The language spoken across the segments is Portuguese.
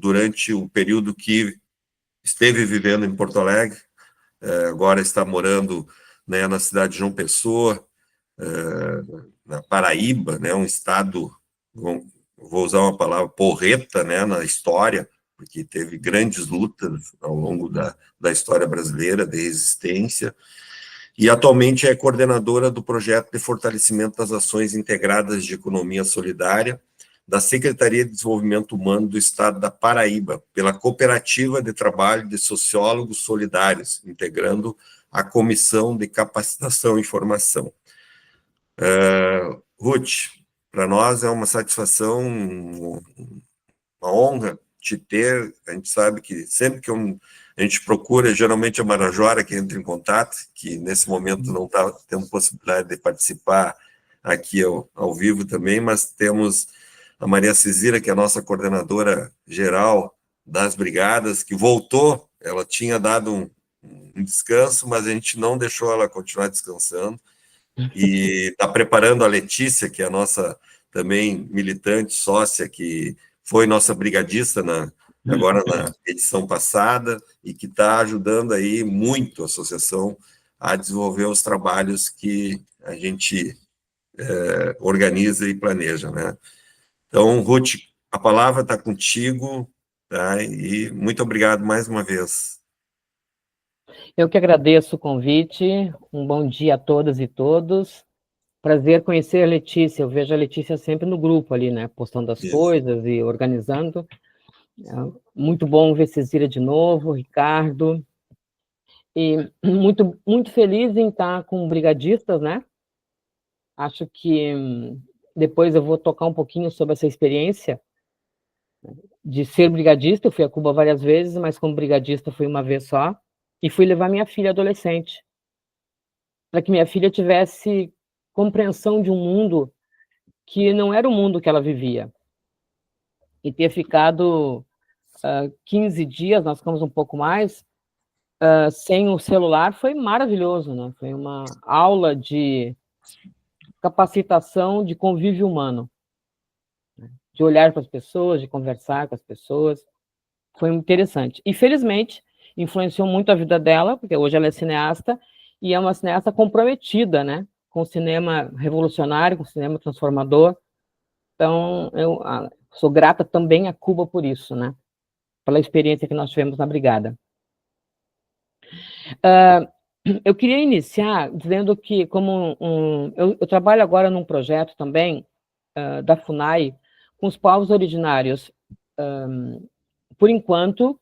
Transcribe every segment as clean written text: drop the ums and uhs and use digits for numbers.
durante o período que esteve vivendo em Porto Alegre, agora está morando, né, na cidade de João Pessoa, na Paraíba, né, um estado, vou usar uma palavra, porreta, né, na história, porque teve grandes lutas ao longo da história brasileira, de resistência, e atualmente é coordenadora do projeto de fortalecimento das ações integradas de economia solidária da Secretaria de Desenvolvimento Humano do Estado da Paraíba, pela Cooperativa de Trabalho de Sociólogos Solidários, integrando a Comissão de Capacitação e Formação. Ruth, para nós é uma satisfação, uma honra te ter. A gente sabe que sempre que a gente procura, geralmente a Marajora que entra em contato, que nesse momento não está tendo possibilidade de participar aqui ao vivo também, mas temos a Maria Cezira, que é a nossa coordenadora geral das brigadas, que voltou. Ela tinha dado um descanso, mas a gente não deixou ela continuar descansando, e está preparando a Letícia, que é a nossa também militante, sócia, que foi nossa brigadista agora na edição passada, e que está ajudando aí muito a associação a desenvolver os trabalhos que a gente organiza e planeja, né? Então, Ruth, a palavra está contigo, tá? E muito obrigado mais uma vez. Eu que agradeço o convite, um bom dia a todas e todos. Prazer conhecer a Letícia, eu vejo a Letícia sempre no grupo ali, né, postando as coisas e organizando. Muito bom ver Cezira de novo, Ricardo, e muito, muito feliz em estar com brigadistas, né? Acho que depois eu vou tocar um pouquinho sobre essa experiência de ser brigadista. Eu fui a Cuba várias vezes, mas como brigadista fui uma vez só, e fui levar minha filha adolescente, para que minha filha tivesse compreensão de um mundo que não era o mundo que ela vivia. E ter ficado 15 dias, nós ficamos um pouco mais, sem o celular, foi maravilhoso, né? Foi uma aula de capacitação de convívio humano, né? De olhar para as pessoas, de conversar com as pessoas. Foi interessante. E, felizmente, influenciou muito a vida dela, porque hoje ela é cineasta, e é uma cineasta comprometida, né, com o cinema revolucionário, com o cinema transformador. Então, eu sou grata também a Cuba por isso, né, pela experiência que nós tivemos na Brigada. Eu queria iniciar dizendo que, eu trabalho agora num projeto também da FUNAI com os povos originários, por enquanto,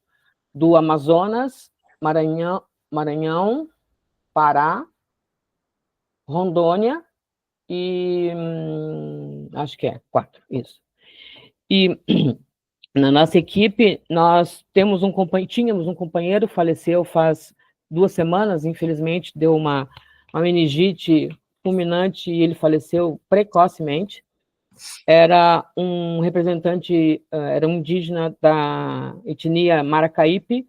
do Amazonas, Maranhão, Pará, Rondônia e acho que 4, isso. E na nossa equipe nós tínhamos um companheiro, faleceu faz 2 semanas, infelizmente deu uma meningite fulminante e ele faleceu precocemente. Era um representante, era um indígena da etnia Maracaípe.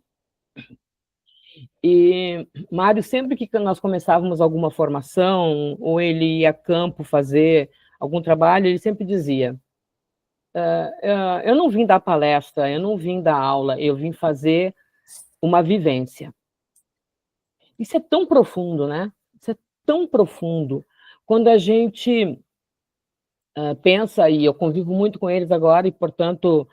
E Mário, sempre que nós começávamos alguma formação, ou ele ia a campo fazer algum trabalho, ele sempre dizia: eu não vim dar palestra, eu não vim dar aula, eu vim fazer uma vivência. Isso é tão profundo, né? Isso é tão profundo. Quando a gente pensa, e eu convivo muito com eles agora, e, portanto,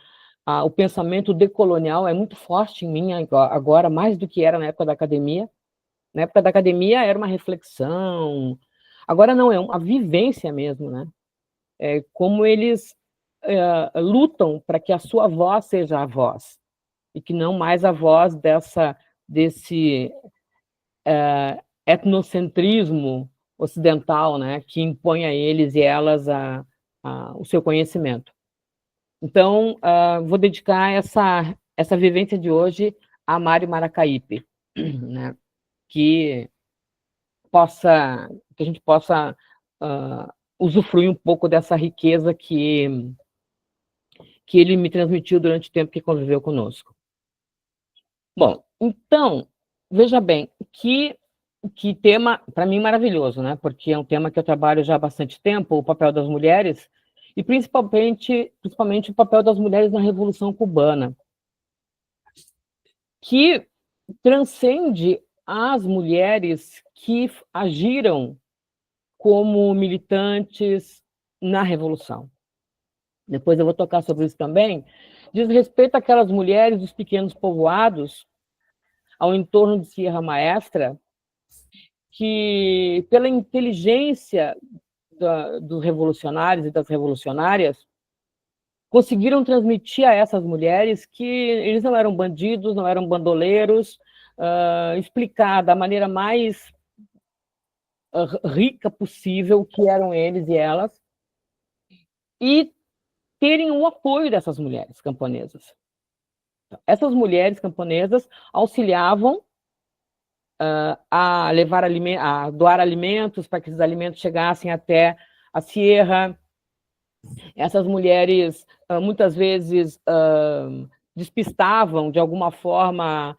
o pensamento decolonial é muito forte em mim agora, mais do que era na época da academia. Na época da academia era uma reflexão, agora não, é uma vivência mesmo, né? É como eles lutam para que a sua voz seja a voz, e que não mais a voz desse etnocentrismo ocidental, né, que impõe a eles e elas o seu conhecimento. Então, vou dedicar essa vivência de hoje a Mário Maracaípe, né, que a gente possa usufruir um pouco dessa riqueza que ele me transmitiu durante o tempo que conviveu conosco. Bom, então, veja bem, que tema, para mim, maravilhoso, né? Porque é um tema que eu trabalho já há bastante tempo, o papel das mulheres, e principalmente o papel das mulheres na Revolução Cubana. que transcende as mulheres que agiram como militantes na Revolução. Depois eu vou tocar sobre isso também. Diz respeito àquelas mulheres dos pequenos povoados ao entorno de Sierra Maestra, que, pela inteligência dos revolucionários e das revolucionárias, conseguiram transmitir a essas mulheres que eles não eram bandidos, não eram bandoleiros, explicar da maneira mais rica possível o que eram eles e elas, e terem o apoio dessas mulheres camponesas. Essas mulheres camponesas auxiliavam a levar a doar alimentos para que esses alimentos chegassem até a Sierra. Essas mulheres muitas vezes despistavam de alguma forma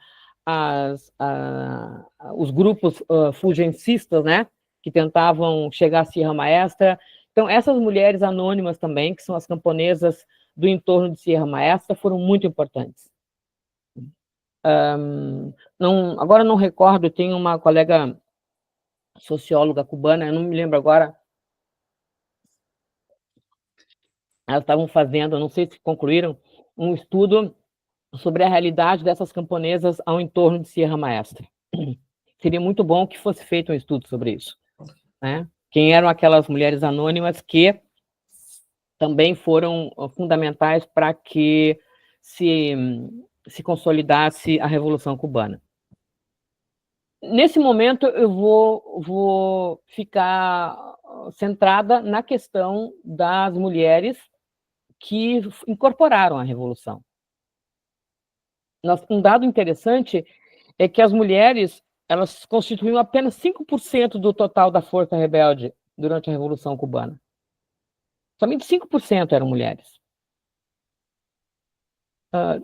os grupos fulgencistas, né, que tentavam chegar à Sierra Maestra. Então, essas mulheres anônimas também, que são as camponesas do entorno de Sierra Maestra, foram muito importantes. Agora não recordo, tem uma colega socióloga cubana, eu não me lembro agora, elas estavam fazendo, não sei se concluíram, um estudo sobre a realidade dessas camponesas ao entorno de Sierra Maestra. Seria muito bom que fosse feito um estudo sobre isso, né? Quem eram aquelas mulheres anônimas que também foram fundamentais para que se consolidasse a Revolução Cubana. Nesse momento, eu vou ficar centrada na questão das mulheres que incorporaram a Revolução. Um dado interessante é que as mulheres, elas constituíam apenas 5% do total da força rebelde durante a Revolução Cubana. Somente 5% eram mulheres.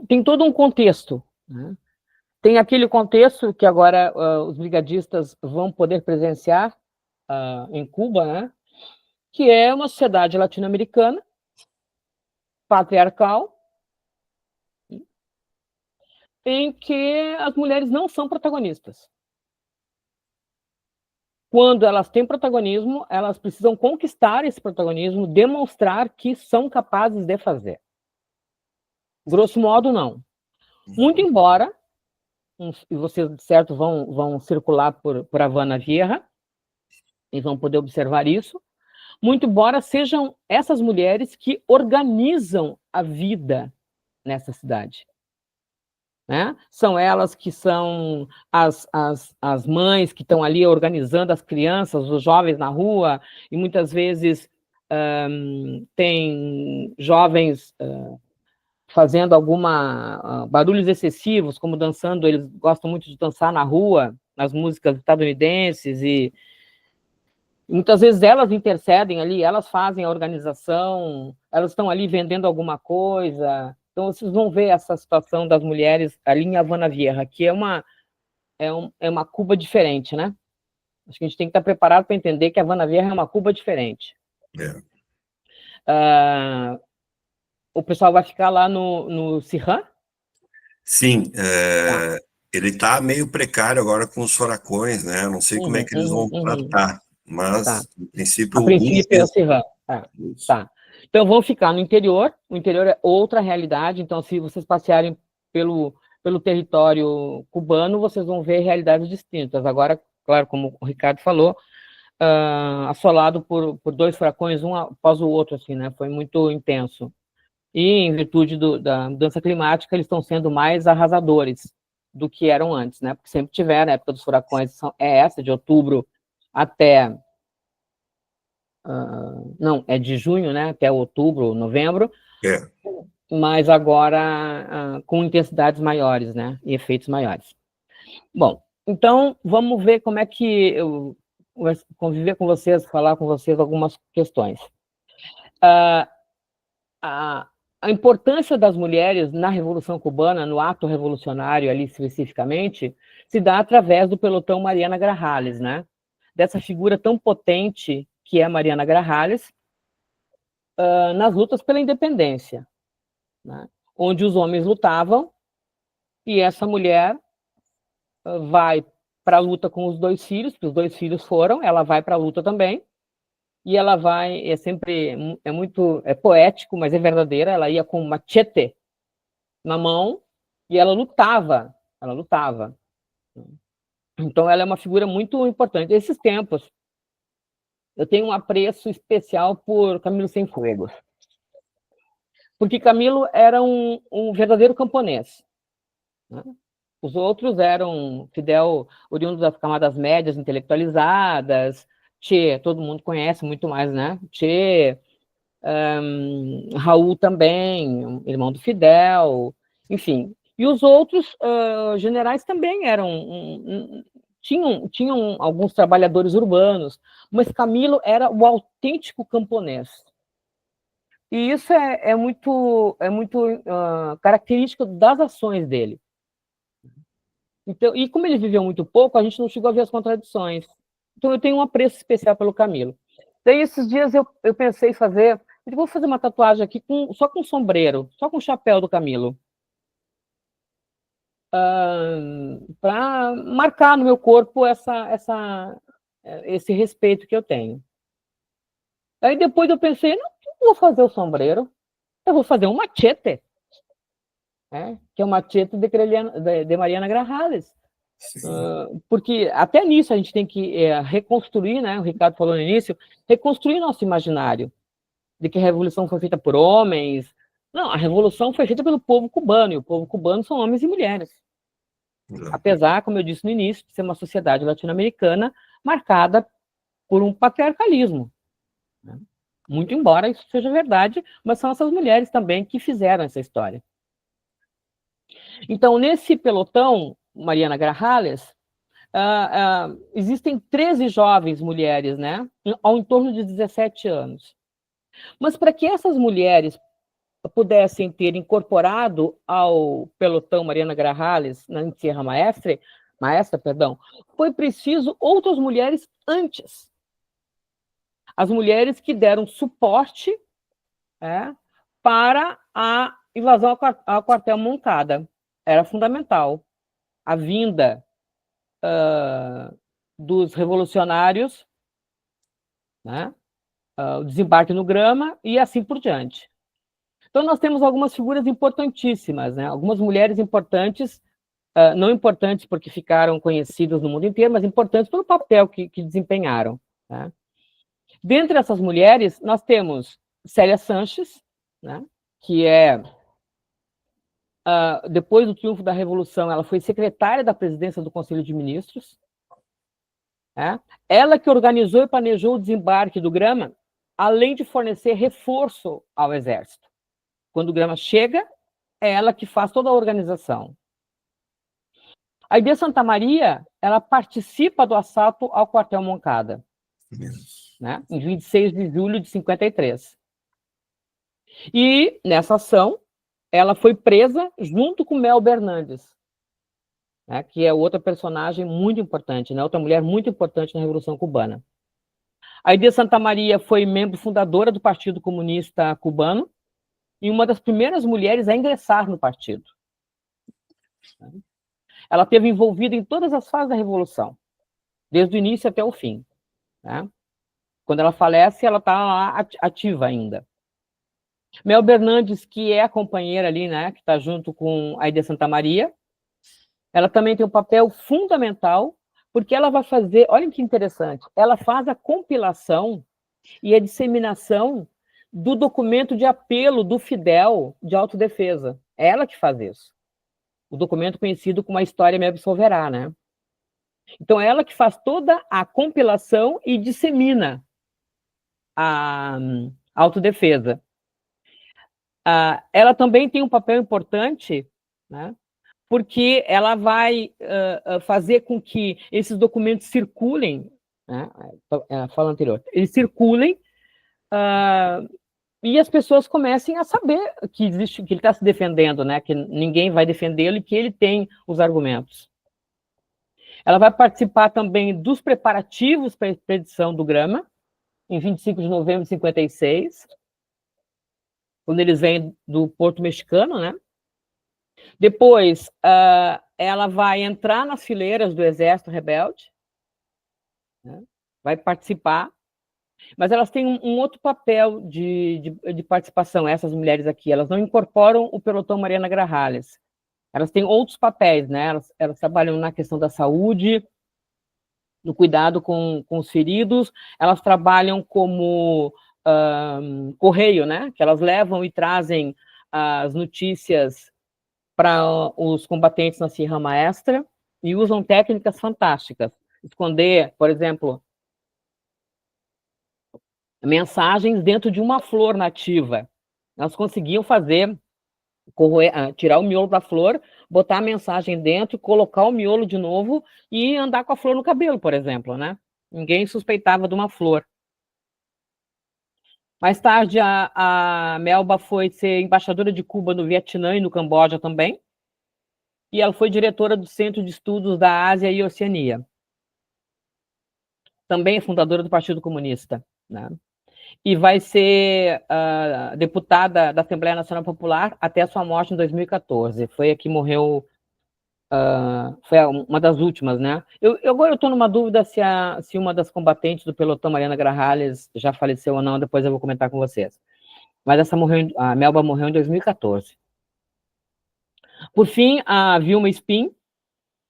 Tem todo um contexto, né? Tem aquele contexto que agora os brigadistas vão poder presenciar em Cuba, né? Que é uma sociedade latino-americana, patriarcal, em que as mulheres não são protagonistas. Quando elas têm protagonismo, elas precisam conquistar esse protagonismo, demonstrar que são capazes de fazer. Grosso modo, não. Muito embora, e vocês, de certo, vão circular por Havana Vieja, e vão poder observar isso, muito embora sejam essas mulheres que organizam a vida nessa cidade. Né? São elas que são as mães que estão ali organizando as crianças, os jovens na rua, e muitas vezes tem jovens fazendo barulhos excessivos, como dançando, eles gostam muito de dançar na rua, nas músicas estadunidenses, e muitas vezes elas intercedem ali, elas fazem a organização, elas estão ali vendendo alguma coisa. Então, vocês vão ver essa situação das mulheres ali em Havana Vieja, que é uma Cuba diferente, né? Acho que a gente tem que estar preparado para entender que Havana Vieja é uma Cuba diferente. O pessoal vai ficar lá no Sirhan? Sim, ele está meio precário agora com os furacões, né? Eu não sei como é que eles vão tratar, mas, em princípio... A princípio é o Sirhan. Tá. Então, vão ficar no interior. O interior é outra realidade. Então, se vocês passearem pelo território cubano, vocês vão ver realidades distintas. Agora, claro, como o Ricardo falou, assolado por 2 furacões, um após o outro, assim, né? Foi muito intenso. E, em virtude da mudança climática, eles estão sendo mais arrasadores do que eram antes, né? Porque sempre tiveram, a época dos furacões é essa, de outubro até... não, é de junho, né? Até outubro, novembro. Mas agora com intensidades maiores, né? E efeitos maiores. Bom, então, vamos ver como é que eu vou conviver com vocês, falar com vocês algumas questões. A importância das mulheres na Revolução Cubana, no ato revolucionário ali especificamente, se dá através do pelotão Mariana Grajales, né? Dessa figura tão potente que é Mariana Grajales, nas lutas pela independência, né? Onde os homens lutavam e essa mulher vai para a luta com os 2 filhos, porque os 2 filhos foram, ela vai para a luta também, e ela vai, é poético, mas é verdadeira, ela ia com um machete na mão, e ela lutava. Então, ela é uma figura muito importante. Esses tempos, eu tenho um apreço especial por Camilo Cienfuegos, porque Camilo era um verdadeiro camponês, né? Os outros eram Fidel, oriundo das camadas médias intelectualizadas, Che, todo mundo conhece muito mais, né? Che, Raul também, irmão do Fidel, enfim. E os outros generais também tinham alguns trabalhadores urbanos, mas Camilo era o autêntico camponês. E isso é muito característico das ações dele. Então, e como ele viveu muito pouco, a gente não chegou a ver as contradições. Então, eu tenho um apreço especial pelo Camilo. Daí, esses dias, eu pensei em fazer... Eu vou fazer uma tatuagem aqui só com sombreiro, só com o chapéu do Camilo. Para marcar no meu corpo esse respeito que eu tenho. Aí, depois, eu pensei, não vou fazer o sombreiro, eu vou fazer um machete. Que é o machete de Mariana Grajales. Porque até nisso a gente tem que reconstruir, né? O Ricardo falou no início, reconstruir nosso imaginário de que a revolução foi feita por homens. Não, a revolução foi feita pelo povo cubano, e o povo cubano são homens e mulheres. Apesar, como eu disse no início, de ser uma sociedade latino-americana marcada por um patriarcalismo, né? Muito embora isso seja verdade, mas são essas mulheres também que fizeram essa história. Então, nesse pelotão, Mariana Grajales, existem 13 jovens mulheres, né, ao entorno de 17 anos. Mas para que essas mulheres pudessem ter incorporado ao pelotão Mariana Grajales na Sierra Maestra, foi preciso outras mulheres antes. As mulheres que deram suporte para a invasão ao quartel Moncada. Era fundamental. A vinda dos revolucionários, né? O desembarque no Grama e assim por diante. Então, nós temos algumas figuras importantíssimas, né? Algumas mulheres importantes, não importantes porque ficaram conhecidas no mundo inteiro, mas importantes pelo papel que desempenharam, né? Dentre essas mulheres, nós temos Célia Sanches, né? Que depois do triunfo da Revolução, ela foi secretária da presidência do Conselho de Ministros. Ela que organizou e planejou o desembarque do Grama, além de fornecer reforço ao Exército. Quando o Grama chega, é ela que faz toda a organização. A Aide Santa Maria, ela participa do assalto ao quartel Moncada, né, em 26 de julho de 53. E, nessa ação, ela foi presa junto com Mel Bernandes, né, que é outra personagem muito importante, né, outra mulher muito importante na Revolução Cubana. A Aide Santa Maria foi membro fundadora do Partido Comunista Cubano e uma das primeiras mulheres a ingressar no partido. Ela esteve envolvida em todas as fases da Revolução, desde o início até o fim, né? Quando ela falece, ela está lá ativa ainda. Mel Bernandes, que é a companheira ali, né, que está junto com a Aide Santa Maria, ela também tem um papel fundamental, porque ela vai fazer, olhem que interessante, ela faz a compilação e a disseminação do documento de apelo do Fidel de autodefesa. É ela que faz isso. O documento conhecido como A História Me Absolverá, né? Então, é ela que faz toda a compilação e dissemina a autodefesa. Ela também tem um papel importante, né? Porque ela vai fazer com que esses documentos circulem, né? Fala anterior, eles circulem e as pessoas comecem a saber que existe, que ele está se defendendo, né? Que ninguém vai defendê-lo e que ele tem os argumentos. Ela vai participar também dos preparativos para a expedição do Grama, em 25 de novembro de 56, quando eles vêm do Porto Mexicano, né? Depois, ela vai entrar nas fileiras do Exército Rebelde, né? Vai participar, mas elas têm um outro papel de participação, essas mulheres aqui. Elas não incorporam o pelotão Mariana Grajales. Elas têm outros papéis, né? Elas trabalham na questão da saúde, no cuidado com os feridos, elas trabalham como correio, né? Que elas levam e trazem as notícias para os combatentes na Sierra Maestra e usam técnicas fantásticas. Esconder, por exemplo, mensagens dentro de uma flor nativa. Elas conseguiam fazer, tirar o miolo da flor, botar a mensagem dentro, colocar o miolo de novo e andar com a flor no cabelo, por exemplo, né? Ninguém suspeitava de uma flor. Mais tarde, a Melba foi ser embaixadora de Cuba no Vietnã e no Camboja também, e ela foi diretora do Centro de Estudos da Ásia e Oceania. Também é fundadora do Partido Comunista, né? E vai ser deputada da Assembleia Nacional Popular até a sua morte em 2014. Foi a que morreu, foi uma das últimas, né? Agora eu estou numa dúvida se uma das combatentes do pelotão, Mariana Grajales, já faleceu ou não, depois eu vou comentar com vocês. Mas a Melba morreu em 2014. Por fim, a Vilma Spin,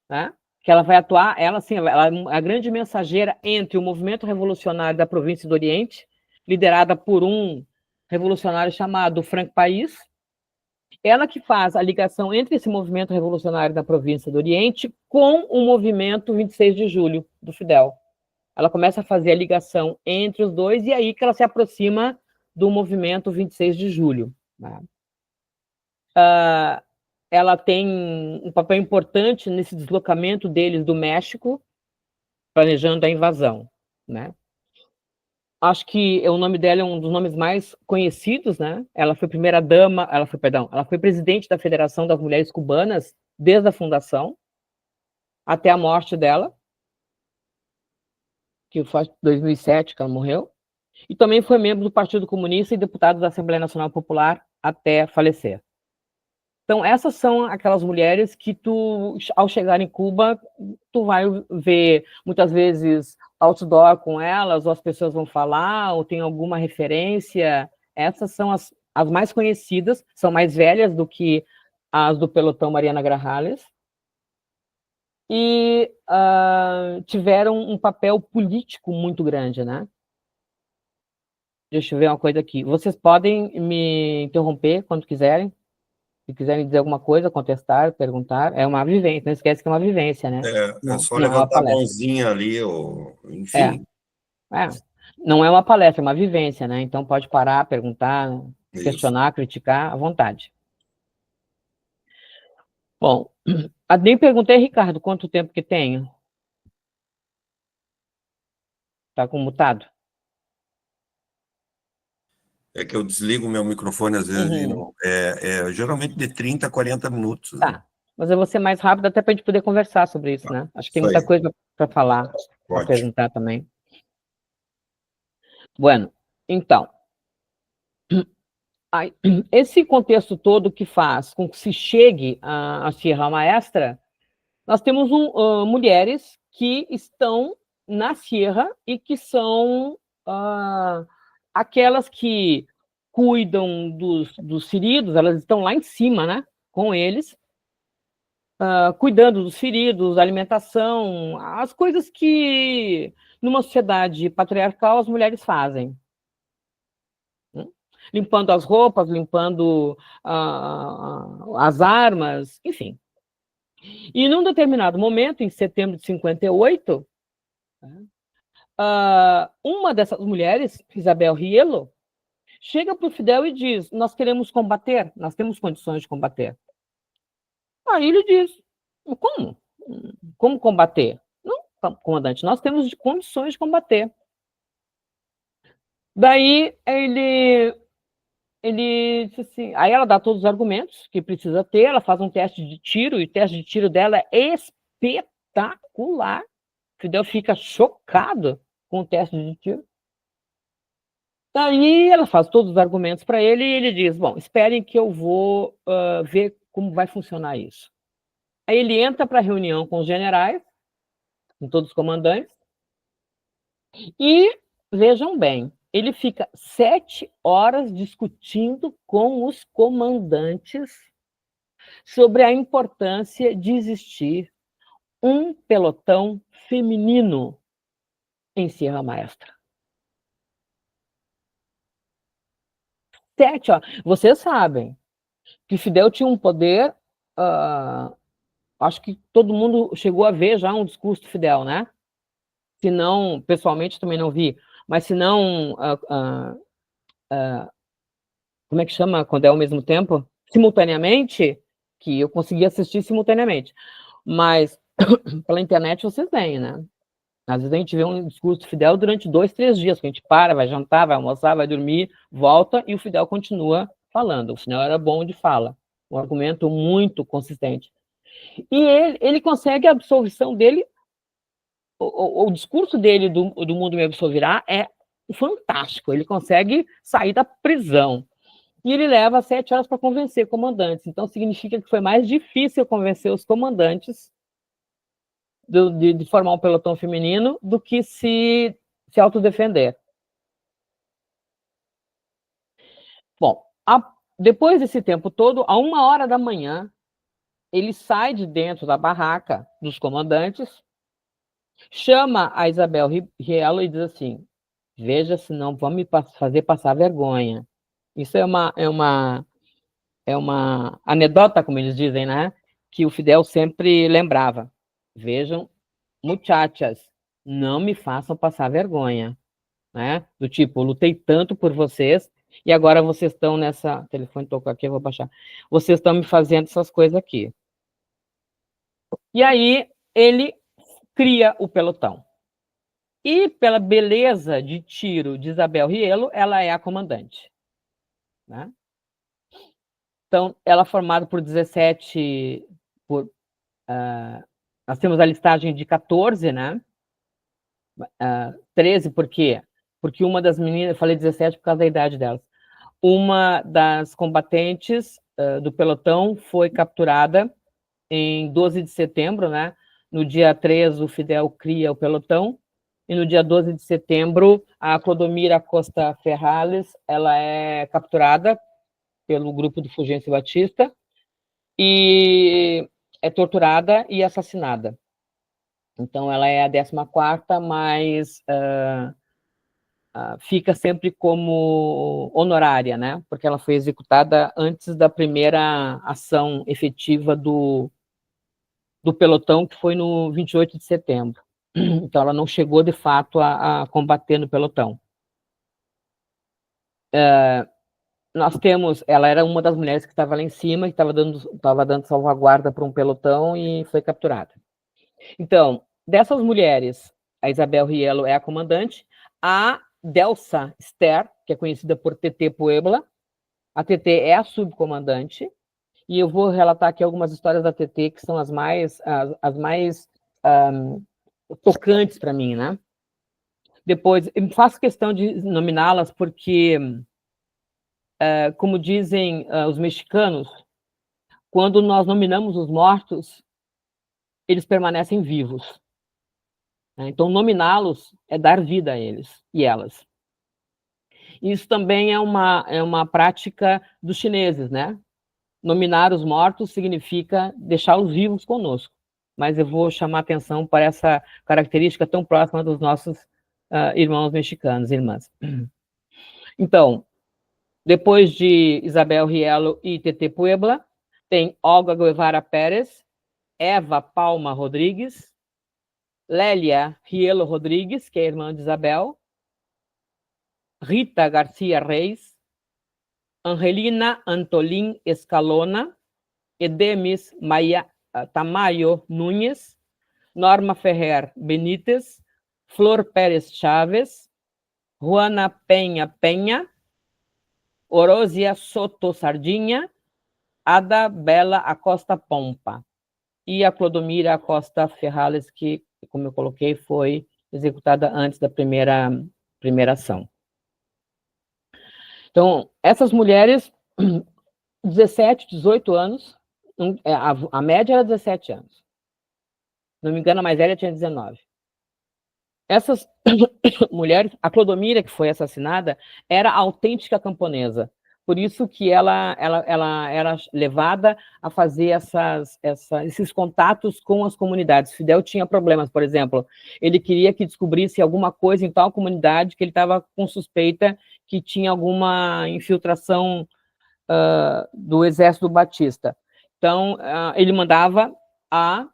né? Que ela vai atuar, ela é a grande mensageira entre o movimento revolucionário da província do Oriente, liderada por um revolucionário chamado Frank País. Ela que faz a ligação entre esse movimento revolucionário da província do Oriente com o movimento 26 de julho do Fidel. Ela começa a fazer a ligação entre os dois e aí que ela se aproxima do movimento 26 de julho. Né? Ela tem um papel importante nesse deslocamento deles do México, planejando a invasão, né? Acho que o nome dela é um dos nomes mais conhecidos, né? Ela foi primeira-dama, ela foi presidente da Federação das Mulheres Cubanas desde a fundação até a morte dela, que foi em 2007 que ela morreu, e também foi membro do Partido Comunista e deputado da Assembleia Nacional Popular até falecer. Então, essas são aquelas mulheres que tu, ao chegar em Cuba, tu vai ver, muitas vezes, outdoor com elas, ou as pessoas vão falar, ou tem alguma referência. Essas são as mais conhecidas, são mais velhas do que as do pelotão Mariana Grajales, e tiveram um papel político muito grande, né? Deixa eu ver uma coisa aqui. Vocês podem me interromper quando quiserem. Se quiserem dizer alguma coisa, contestar, perguntar, é uma vivência, não esquece que é uma vivência, né? É só não é uma levantar a palestra. mãozinha ali, ou, enfim. Não é uma palestra, é uma vivência, né? Então pode parar, perguntar, questionar, Isso. criticar à vontade. Bom, nem perguntei, Ricardo, quanto tempo que tenho? Está comutado? É que eu desligo meu microfone às vezes e não, geralmente de 30 a 40 minutos. Tá, né? Mas eu vou ser mais rápido até para a gente poder conversar sobre isso, né? Acho que tem muita coisa para falar, para perguntar também. Bueno, então, esse contexto todo que faz com que se chegue à Sierra Maestra, nós temos mulheres que estão na Sierra e que são aquelas que cuidam dos feridos, elas estão lá em cima, né, com eles, cuidando dos feridos, alimentação, as coisas que numa sociedade patriarcal as mulheres fazem. Limpando as roupas, limpando as armas, enfim. E num determinado momento, em setembro de 58, uma dessas mulheres, Isabel Rielo, chega para o Fidel e diz: nós queremos combater, nós temos condições de combater. Aí ele diz: como? Como combater? Não, comandante, nós temos condições de combater. Daí ele disse assim, aí ela dá todos os argumentos que precisa ter, ela faz um teste de tiro, e o teste de tiro dela é espetacular. O Fidel fica chocado com o teste de tiro. Daí ela faz todos os argumentos para ele e ele diz: bom, esperem que eu vou ver como vai funcionar isso. Aí ele entra para a reunião com os generais, com todos os comandantes, e, vejam bem, ele fica 7 horas discutindo com os comandantes sobre a importância de existir um pelotão feminino em Sierra Maestra. 7 horas. Vocês sabem que Fidel tinha um poder, acho que todo mundo chegou a ver já um discurso do Fidel, né? Se não, pessoalmente também não vi, mas se não, como é que chama quando é ao mesmo tempo? Simultaneamente, que eu consegui assistir simultaneamente. Mas pela internet vocês veem, né? Às vezes a gente vê um discurso do Fidel durante 2, 3 dias, que a gente para, vai jantar, vai almoçar, vai dormir, volta, e o Fidel continua falando. O Fidel era bom de fala, um argumento muito consistente. E ele consegue a absorção dele, o discurso dele do Mundo Me Absolverá é fantástico, ele consegue sair da prisão. E ele leva 7 horas para convencer comandantes, então significa que foi mais difícil convencer os comandantes de formar um pelotão feminino do que se autodefender. Bom, depois desse tempo todo, a 1h da manhã, ele sai de dentro da barraca dos comandantes, chama a Isabel Rielo e diz assim: veja se não vão me fazer passar vergonha. Isso é uma anedota, como eles dizem, né? Que o Fidel sempre lembrava. Vejam, muchachas, não me façam passar vergonha, né? Do tipo, lutei tanto por vocês e agora vocês estão nessa... O telefone tocou aqui, eu vou baixar. Vocês estão me fazendo essas coisas aqui. E aí, ele cria o pelotão. E pela beleza de tiro de Isabel Rielo, ela é a comandante, né? Então, ela é formada por 17... nós temos a listagem de 14, né? 13, por quê? Porque uma das meninas, eu falei 17 por causa da idade delas, uma das combatentes do pelotão foi capturada em 12 de setembro, né? No dia 3, o Fidel cria o pelotão, e no dia 12 de setembro, a Clodomira Costa Ferrales, ela é capturada pelo grupo do Fulgêncio Batista, e é torturada e assassinada. Então, ela é a 14ª, mas fica sempre como honorária, né? Porque ela foi executada antes da primeira ação efetiva do pelotão, que foi no 28 de setembro. Então, ela não chegou, de fato, a combater no pelotão. Nós temos... Ela era uma das mulheres que estava lá em cima, que estava dando salvaguarda para um pelotão e foi capturada. Então, dessas mulheres, a Isabel Rielo é a comandante, a Delsa Ster, que é conhecida por TT Puebla, a TT é a subcomandante, e eu vou relatar aqui algumas histórias da TT que são as mais tocantes para mim, né? Depois, eu faço questão de nominá-las porque, como dizem os mexicanos, quando nós nominamos os mortos, eles permanecem vivos. Então, nominá-los é dar vida a eles e elas. Isso também é uma prática dos chineses, né? Nominar os mortos significa deixá-los vivos conosco. Mas eu vou chamar atenção para essa característica tão próxima dos nossos irmãos mexicanos e irmãs. Então, depois de Isabel Rielo e TT Puebla, tem Olga Guevara Pérez, Eva Palma Rodrigues, Lélia Rielo Rodrigues, que é irmã de Isabel, Rita Garcia Reis, Angelina Antolín Escalona, Edemis Tamayo Núñez, Norma Ferrer Benítez, Flor Pérez Chaves, Juana Penha Penha, Orósia Soto Sardinha, Ada Bela Acosta Pompa e a Clodomira Acosta Ferrales, que, como eu coloquei, foi executada antes da primeira ação. Então, essas mulheres, 17, 18 anos, A média era 17 anos. Se não me engano, a mais velha tinha 19. Essas mulheres, a Clodomira, que foi assassinada, era autêntica camponesa. Por isso que ela era levada a fazer esses contatos com as comunidades. Fidel tinha problemas, por exemplo, ele queria que descobrisse alguma coisa em tal comunidade que ele estava com suspeita que tinha alguma infiltração do exército do Batista. Então, ele mandava a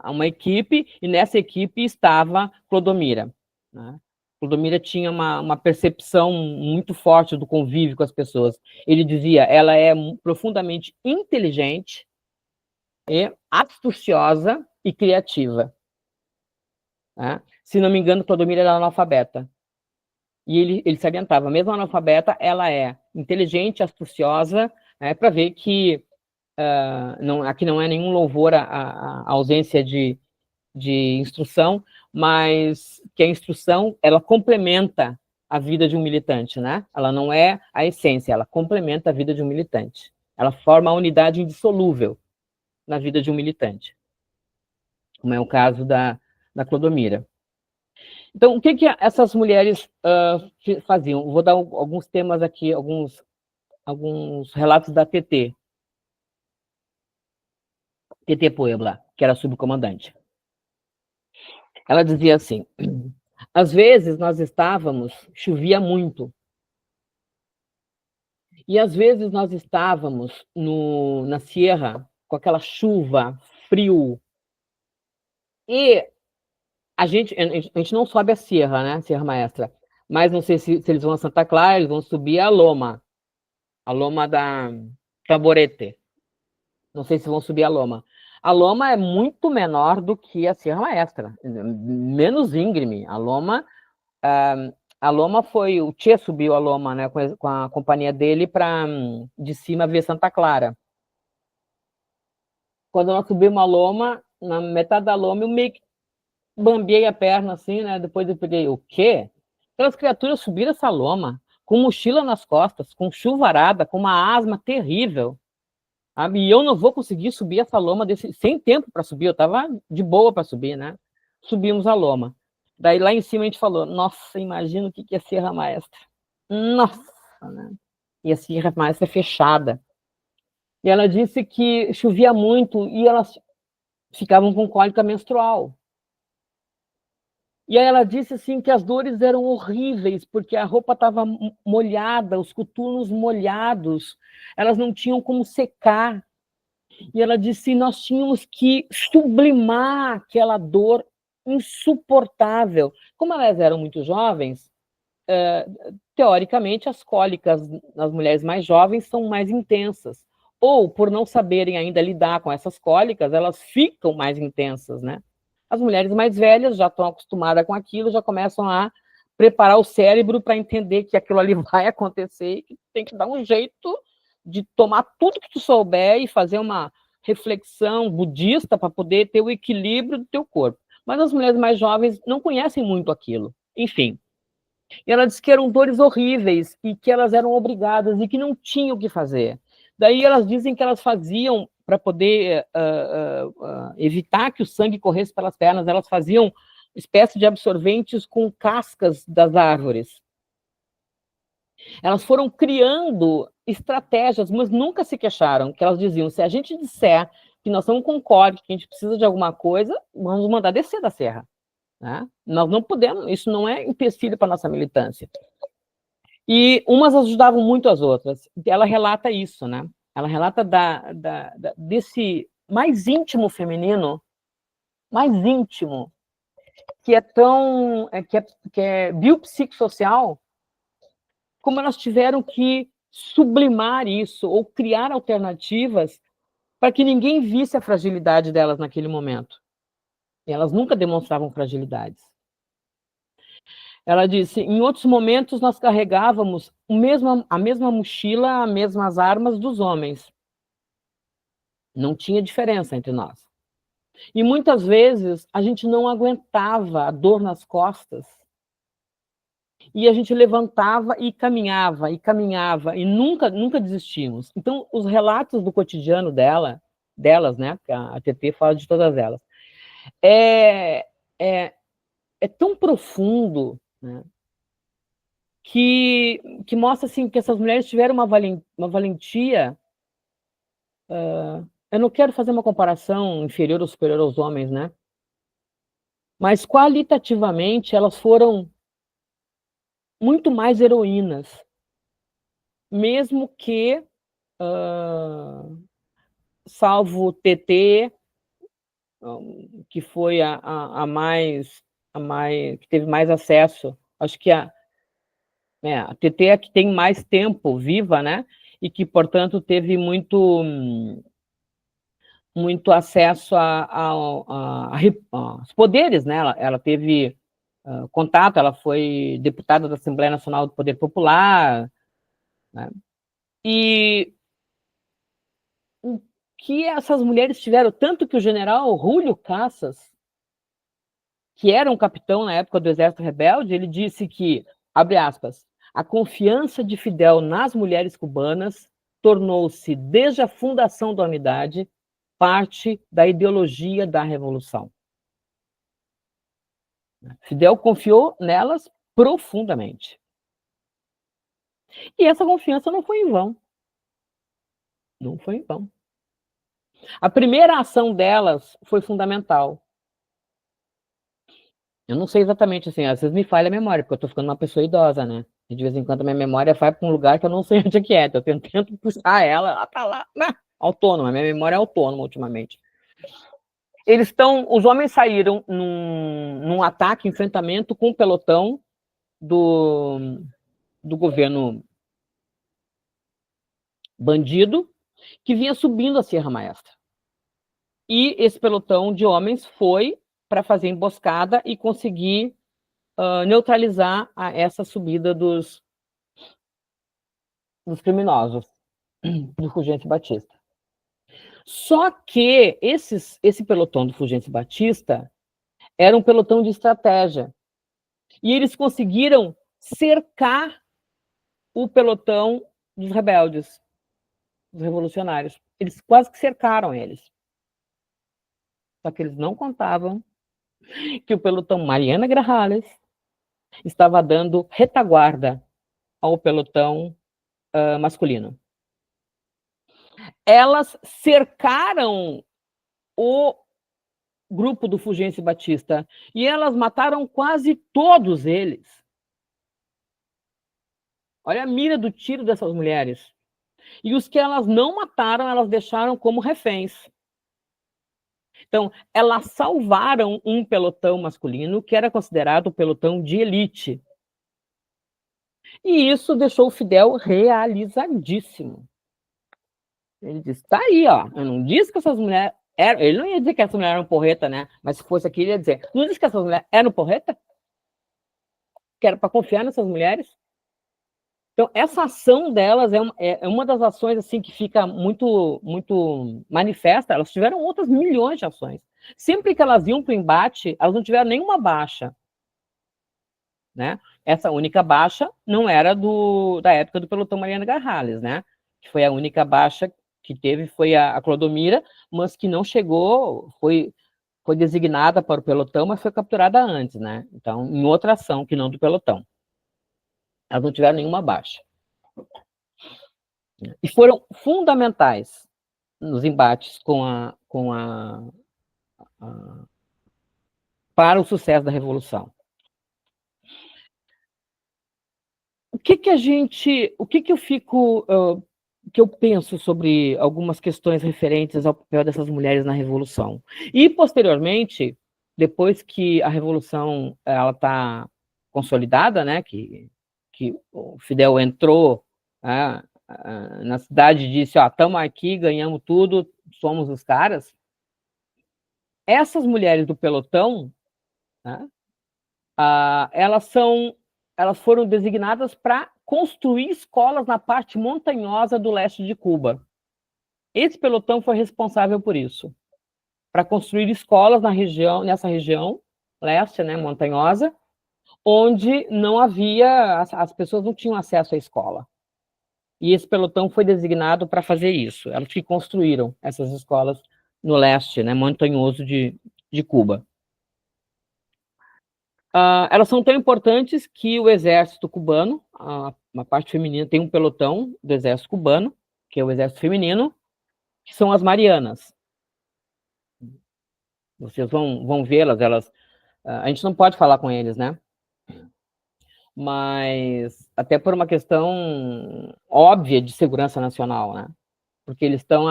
uma equipe, e nessa equipe estava Clodomira, né? Clodomira tinha uma percepção muito forte do convívio com as pessoas. Ele dizia, ela é profundamente inteligente, astuciosa e criativa, né? Se não me engano, Clodomira era analfabeta. E ele salientava, mesmo analfabeta, ela é inteligente, astuciosa, para ver que aqui não é nenhum louvor à ausência de instrução, mas que a instrução, ela complementa a vida de um militante, né? Ela não é a essência, ela complementa a vida de um militante. Ela forma a unidade indissolúvel na vida de um militante, como é o caso da Clodomira. Então, o que essas mulheres faziam? Vou dar alguns temas aqui, alguns relatos da TT Puebla, que era subcomandante. Ela dizia assim, às vezes nós chovia muito, e às vezes nós estávamos na sierra, com aquela chuva, frio, e a gente não sobe a Sierra, né, Sierra Maestra, mas não sei se eles vão a Santa Clara, eles vão subir a Loma da Taborete, não sei se vão subir a Loma. A Loma é muito menor do que a Sierra Maestra, menos íngreme. A Loma foi... O Tchê subiu a Loma, né, com a companhia dele para de cima ver Santa Clara. Quando nós subimos a Loma, na metade da Loma, eu meio que bambiei a perna assim, né? Depois eu peguei, o quê? Aquelas criaturas subiram essa Loma com mochila nas costas, com chuvarada, com uma asma terrível. Sabe? E eu não vou conseguir subir essa Loma sem tempo para subir, eu estava de boa para subir, né? Subimos a Loma. Daí lá em cima a gente falou, nossa, imagina o que é Serra Maestra. Nossa, né? E a Serra Maestra é fechada. E ela disse que chovia muito e elas ficavam com cólica menstrual. E aí ela disse assim que as dores eram horríveis, porque a roupa estava molhada, os coturnos molhados, elas não tinham como secar. E ela disse, nós tínhamos que sublimar aquela dor insuportável. Como elas eram muito jovens, teoricamente as cólicas nas mulheres mais jovens são mais intensas. Ou, por não saberem ainda lidar com essas cólicas, elas ficam mais intensas, né? As mulheres mais velhas já estão acostumadas com aquilo, já começam a preparar o cérebro para entender que aquilo ali vai acontecer e que tem que dar um jeito de tomar tudo que tu souber e fazer uma reflexão budista para poder ter o equilíbrio do teu corpo. Mas as mulheres mais jovens não conhecem muito aquilo. Enfim. E ela disse que eram dores horríveis e que elas eram obrigadas e que não tinham o que fazer. Daí elas dizem que elas faziam, para poder evitar que o sangue corresse pelas pernas, elas faziam espécie de absorventes com cascas das árvores. Elas foram criando estratégias, mas nunca se queixaram, que elas diziam, se a gente disser que nós estamos com cólica, que a gente precisa de alguma coisa, vamos mandar descer da serra. Né? Nós não podemos, isso não é empecilho para a nossa militância. E umas ajudavam muito as outras. Ela relata isso, né? Ela relata desse mais íntimo feminino, mais íntimo, que é tão... que é biopsicossocial, como elas tiveram que sublimar isso, ou criar alternativas para que ninguém visse a fragilidade delas naquele momento. E elas nunca demonstravam fragilidades. Ela disse, em outros momentos nós carregávamos a mesma mochila, as mesmas armas dos homens. Não tinha diferença entre nós. E muitas vezes a gente não aguentava a dor nas costas e a gente levantava e caminhava, e nunca desistimos. Então, os relatos do cotidiano delas, né, porque a TT fala de todas elas, é, é, é tão profundo, né, que mostra, assim, que essas mulheres tiveram uma valentia. Eu não quero fazer uma comparação inferior ou superior aos homens, né, mas qualitativamente elas foram muito mais heroínas, mesmo que, salvo TT, que foi a mais, que teve mais acesso, acho que a TT é a que tem mais tempo viva, né, e que, portanto, teve muito acesso aos poderes, né, ela teve contato, ela foi deputada da Assembleia Nacional do Poder Popular, né, e o que essas mulheres tiveram, tanto que o general Júlio Cassas, que era um capitão na época do Exército Rebelde, ele disse que, abre aspas, a confiança de Fidel nas mulheres cubanas tornou-se, desde a fundação da unidade, parte da ideologia da Revolução. Fidel confiou nelas profundamente. E essa confiança não foi em vão. Não foi em vão. A primeira ação delas foi fundamental. Eu não sei exatamente, assim, às vezes me falha a memória, porque eu tô ficando uma pessoa idosa, né? E de vez em quando a minha memória vai para um lugar que eu não sei onde é que é. Então eu tento puxar ela tá lá, né? Autônoma. Minha memória é autônoma ultimamente. Os homens saíram num ataque, enfrentamento com o pelotão do governo bandido, que vinha subindo a Serra Maestra. E esse pelotão de homens foi para fazer emboscada e conseguir neutralizar essa subida dos criminosos, do Fulgêncio Batista. Só que esse pelotão do Fulgêncio Batista era um pelotão de estratégia. E eles conseguiram cercar o pelotão dos rebeldes, dos revolucionários. Eles quase que cercaram eles. Só que eles não contavam que o pelotão Mariana Grajales estava dando retaguarda ao pelotão masculino. Elas cercaram o grupo do Fulgêncio Batista e elas mataram quase todos eles. Olha a mira do tiro dessas mulheres. E os que elas não mataram, elas deixaram como reféns. Então, elas salvaram um pelotão masculino que era considerado o pelotão de elite. E isso deixou o Fidel realizadíssimo. Ele disse, tá aí, ó, eu não disse que essas mulheres eram... Ele não ia dizer que essas mulheres eram porreta, né? Mas se fosse aqui, ele ia dizer, não disse que essas mulheres eram porreta? Que era para confiar nessas mulheres? Então, essa ação delas é uma das ações assim que fica muito, muito manifesta. Elas tiveram outras milhões de ações. Sempre que elas iam para o embate, elas não tiveram nenhuma baixa. Né? Essa única baixa não era da época do pelotão Mariana Grajales, né? Que foi a única baixa que teve, foi a Clodomira, mas que não chegou, foi designada para o pelotão, mas foi capturada antes, né? Então, em outra ação que não do pelotão. Elas não tiveram nenhuma baixa. E foram fundamentais nos embates para o sucesso da Revolução. O que eu penso sobre algumas questões referentes ao papel dessas mulheres na Revolução? E, posteriormente, depois que a Revolução está consolidada, né, que o Fidel entrou na cidade e disse, estamos aqui, ganhamos tudo, somos os caras. Essas mulheres do pelotão, né, elas foram designadas para construir escolas na parte montanhosa do leste de Cuba. Esse pelotão foi responsável por isso, para construir escolas nessa região leste, né, montanhosa, onde não havia, as pessoas não tinham acesso à escola. E esse pelotão foi designado para fazer isso. Elas que construíram essas escolas no leste, né, montanhoso de Cuba. Elas são tão importantes que o exército cubano, uma parte feminina, tem um pelotão do exército cubano, que é o exército feminino, que são as Marianas. Vocês vão vê-las, a gente não pode falar com eles, né? Mas até por uma questão óbvia de segurança nacional, né? Porque eles estão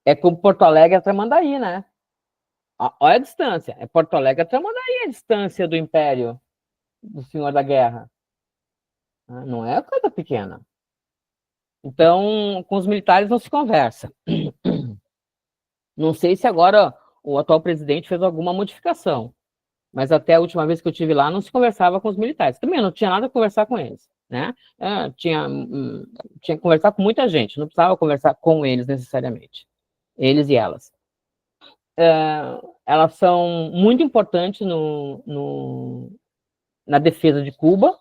é como Porto Alegre a Tramandaí, né? Olha a distância, é Porto Alegre a Tramandaí, a distância do Império, do Senhor da Guerra. Não é coisa pequena. Então, com os militares não se conversa. Não sei se agora o atual presidente fez alguma modificação, mas até a última vez que eu estive lá não se conversava com os militares. Também não tinha nada a conversar com eles, né? Tinha que conversar com muita gente, não precisava conversar com eles necessariamente, eles e elas. Elas são muito importantes na defesa de Cuba.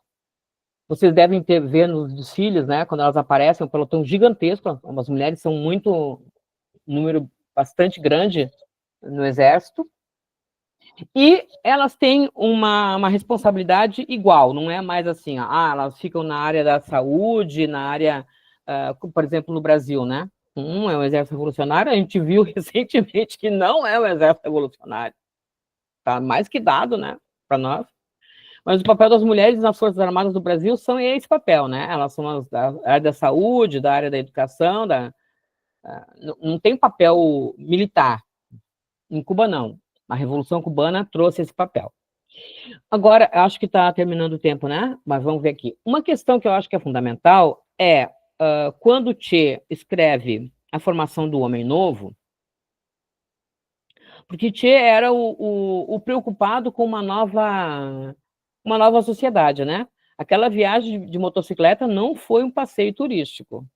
Vocês devem ver nos desfiles, né, quando elas aparecem, um pelotão gigantesco, as mulheres são um número bastante grande no exército, e elas têm uma responsabilidade igual, não é mais assim, elas ficam na área da saúde, na área, por exemplo, no Brasil, né? É o exército revolucionário, a gente viu recentemente que não é o exército revolucionário, tá mais que dado, né, para nós. Mas o papel das mulheres nas Forças Armadas do Brasil são esse papel, né? Elas são da área da saúde, da área da educação, não tem papel militar. Em Cuba, não. A Revolução Cubana trouxe esse papel. Agora, acho que está terminando o tempo, né? Mas vamos ver aqui. Uma questão que eu acho que é fundamental é quando Che escreve A Formação do Homem Novo, porque Che era o preocupado com uma nova sociedade, né? Aquela viagem de motocicleta não foi um passeio turístico.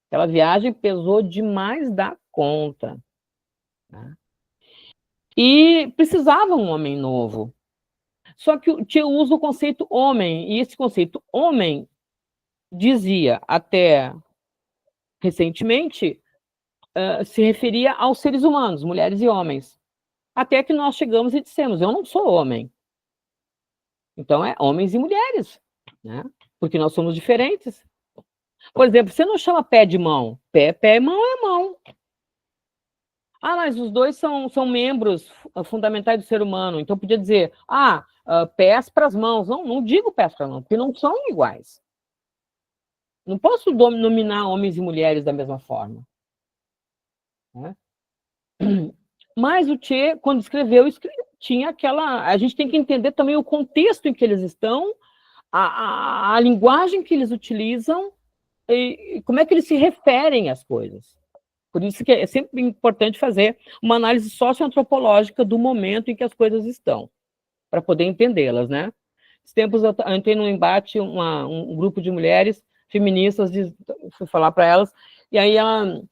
Aquela viagem pesou demais da conta, né? E precisava um homem novo. Só que o Che usa o conceito homem, e esse conceito homem dizia, até recentemente, se referia aos seres humanos, mulheres e homens. Até que nós chegamos e dissemos, eu não sou homem. Então, é homens e mulheres, né? Porque nós somos diferentes. Por exemplo, você não chama pé de mão. Pé e mão é mão. Mas os dois são membros fundamentais do ser humano. Então, podia dizer, pés para as mãos. Não digo pés para as mãos, porque não são iguais. Não posso nominar homens e mulheres da mesma forma, né? Mas o Che, quando escreveu, tinha aquela... A gente tem que entender também o contexto em que eles estão, a linguagem que eles utilizam e como é que eles se referem às coisas. Por isso que é sempre importante fazer uma análise socioantropológica do momento em que as coisas estão, para poder entendê-las, né? Esses tempos eu entrei num embate, um grupo de mulheres feministas, fui falar para elas, e aí ela,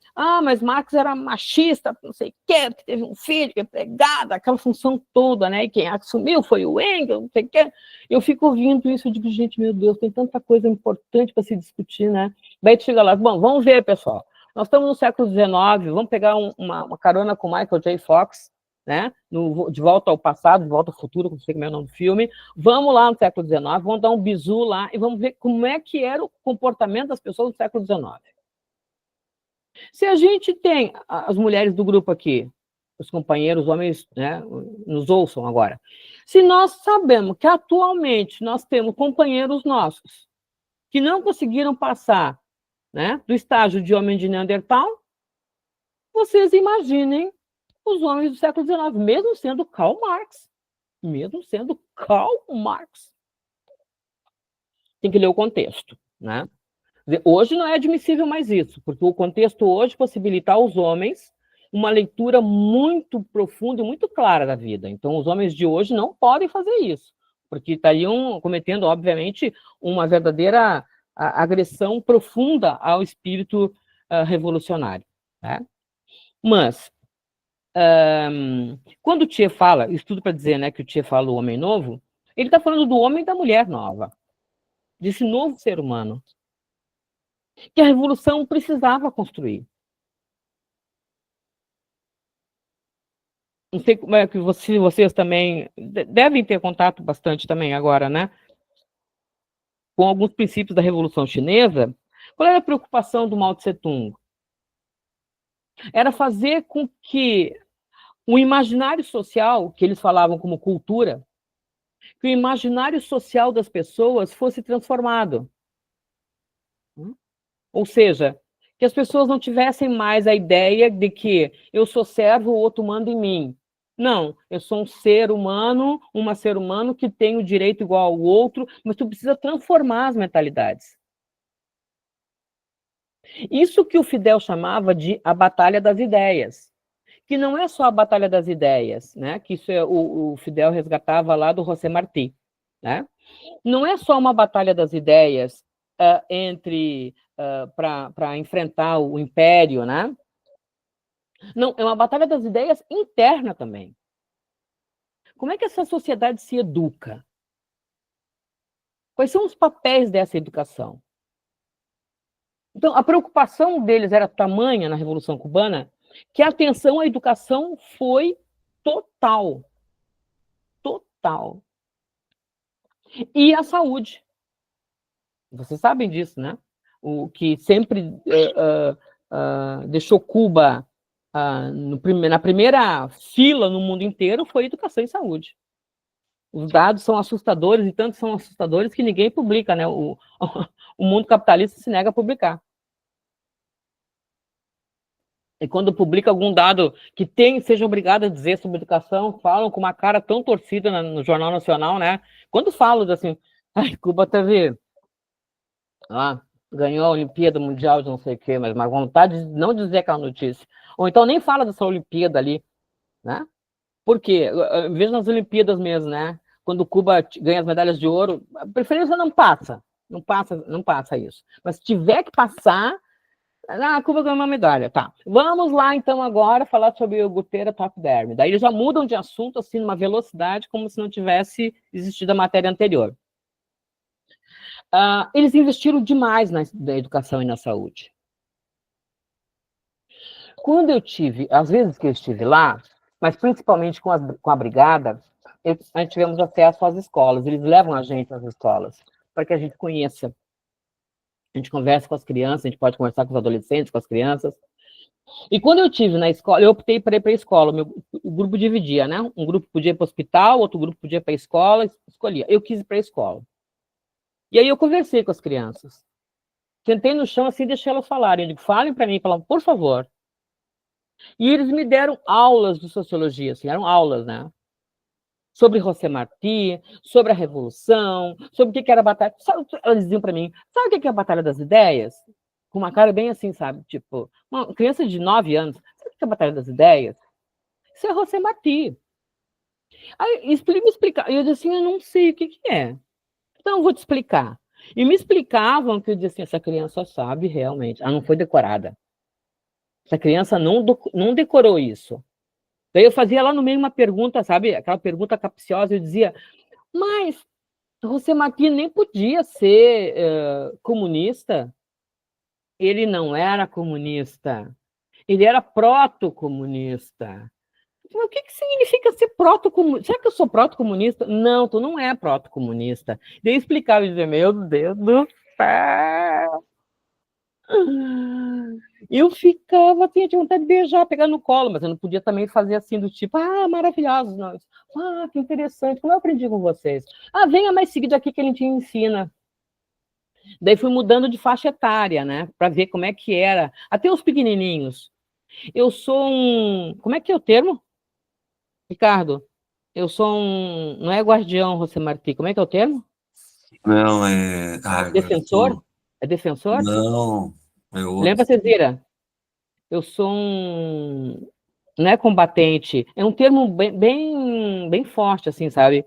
mas Marx era machista, não sei o quê, teve um filho, empregada, aquela função toda, né? E quem assumiu foi o Engels, não sei o quê. Eu fico ouvindo isso e digo, gente, meu Deus, tem tanta coisa importante para se discutir, né? Daí tu chega lá, bom, vamos ver, pessoal. Nós estamos no século XIX, vamos pegar uma carona com Michael J. Fox, né? De Volta ao Passado, De Volta ao Futuro, não sei como é o nome do filme. Vamos lá no século XIX, vamos dar um bizu lá e vamos ver como é que era o comportamento das pessoas no século XIX. Se a gente tem as mulheres do grupo aqui, os companheiros, homens, né, nos ouçam agora. Se nós sabemos que atualmente nós temos companheiros nossos que não conseguiram passar, né, do estágio de homem de Neandertal, vocês imaginem os homens do século XIX, mesmo sendo Karl Marx. Mesmo sendo Karl Marx. Tem que ler o contexto, né? Hoje não é admissível mais isso, porque o contexto hoje possibilita aos homens uma leitura muito profunda e muito clara da vida. Então, os homens de hoje não podem fazer isso, porque estariam cometendo, obviamente, uma verdadeira agressão profunda ao espírito revolucionário, né? Mas, quando o Che fala, isso tudo para dizer, né, que o Che fala o homem novo, Ele está falando do homem e da mulher nova, desse novo ser humano, que a revolução precisava construir. Não sei como é que vocês também devem ter contato bastante também agora, né? Com alguns princípios da Revolução Chinesa. Qual era a preocupação do Mao Tse-tung? Era fazer com que o imaginário social, que eles falavam como cultura, que o imaginário social das pessoas fosse transformado. Ou seja, que as pessoas não tivessem mais a ideia de que eu sou servo, o outro manda em mim. Não, eu sou um ser humano, uma ser humano que tem o direito igual ao outro, mas tu precisa transformar as mentalidades. Isso que o Fidel chamava de a batalha das ideias, que não é só a batalha das ideias, né? Que isso é o Fidel resgatava lá do José Martí, né? Não é só uma batalha das ideias para enfrentar o império, né? Não, é uma batalha das ideias interna também. Como é que essa sociedade se educa? Quais são os papéis dessa educação? Então, a preocupação deles era tamanha na Revolução Cubana que a atenção à educação foi total. Total. E a saúde. Vocês sabem disso, né? O que sempre deixou Cuba na primeira fila no mundo inteiro foi educação e saúde. Os dados são assustadores, e tanto são assustadores que ninguém publica, né? O mundo capitalista se nega a publicar. E quando publica algum dado que seja obrigado a dizer sobre educação, falam com uma cara tão torcida no Jornal Nacional, né? Quando falam assim, Cuba teve... ganhou a Olimpíada Mundial de não sei o quê, mas uma vontade de não dizer aquela notícia. Ou então nem fala dessa Olimpíada ali, né? Por quê? Veja nas Olimpíadas mesmo, né? Quando Cuba ganha as medalhas de ouro, a preferência não passa. Não passa isso. Mas se tiver que passar, Cuba ganhou uma medalha, tá. Vamos lá, então, agora falar sobre o Gutierrez Top-Derm. Daí eles já mudam de assunto, assim, numa velocidade, como se não tivesse existido a matéria anterior. Eles investiram demais na educação e na saúde. Quando eu tive, às vezes que eu estive lá, mas principalmente com a brigada, a gente tivemos acesso às escolas, eles levam a gente às escolas, para que a gente conheça. A gente conversa com as crianças, a gente pode conversar com os adolescentes, com as crianças. E quando eu estive na escola, eu optei para ir para a escola, o grupo dividia, né? Um grupo podia ir para o hospital, outro grupo podia ir para a escola, escolhia. Eu quis ir para a escola. E aí eu conversei com as crianças. Sentei no chão assim e deixei elas falarem. Eu digo, falem para mim, por favor. E eles me deram aulas de sociologia, assim, eram aulas, né? Sobre José Martí, sobre a Revolução, sobre o que era a batalha. Elas diziam para mim, sabe o que é a Batalha das Ideias? Com uma cara bem assim, sabe? Tipo, uma criança de 9 anos, sabe o que é a Batalha das Ideias? Isso é José Martí. Aí me explicar. E eu disse assim, eu não sei o que é. Então, eu vou te explicar. E me explicavam que eu disse assim, essa criança sabe realmente. Não foi decorada. Essa criança não decorou isso. Daí eu fazia lá no meio uma pergunta, sabe? Aquela pergunta capciosa, eu dizia, mas José Martí nem podia ser comunista. Ele não era comunista. Ele era proto-comunista. Mas o que significa ser proto-comunista? Será que eu sou proto-comunista? Não, tu não é proto-comunista. Daí eu explicava e dizia, meu Deus do céu! Eu ficava, tinha vontade de beijar, pegar no colo, mas eu não podia também fazer assim, do tipo, maravilhosos, não. Que interessante, como eu aprendi com vocês. Venha mais seguido aqui que a gente ensina. Daí fui mudando de faixa etária, né, para ver como é que era. Até os pequenininhos. Eu sou como é que é o termo, Ricardo? Eu sou não é guardião, José Martí, como é que é o termo? Não, é... defensor? É defensor? Não, é outro. Lembra, Cezira? Eu sou não é combatente, é um termo bem forte, assim, sabe?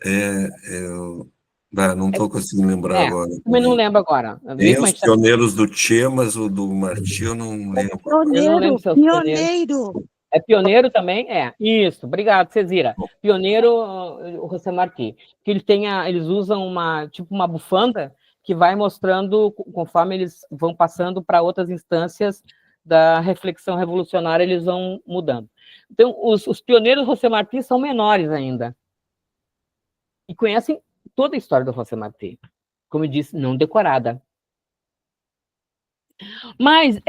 Eu não estou conseguindo lembrar agora. Também não lembro agora. Tem os pioneiros do Che, mas o do Martí eu não lembro. Eu não lembro se é o Pioneiro. É pioneiro também? É. Isso, obrigado, Cezira. Pioneiro, o José Martí. Que eles usam uma bufanda que vai mostrando, conforme eles vão passando para outras instâncias da reflexão revolucionária, eles vão mudando. Então, os pioneiros do José Martí são menores ainda. E conhecem toda a história do José Martí. Como eu disse, não decorada. Mas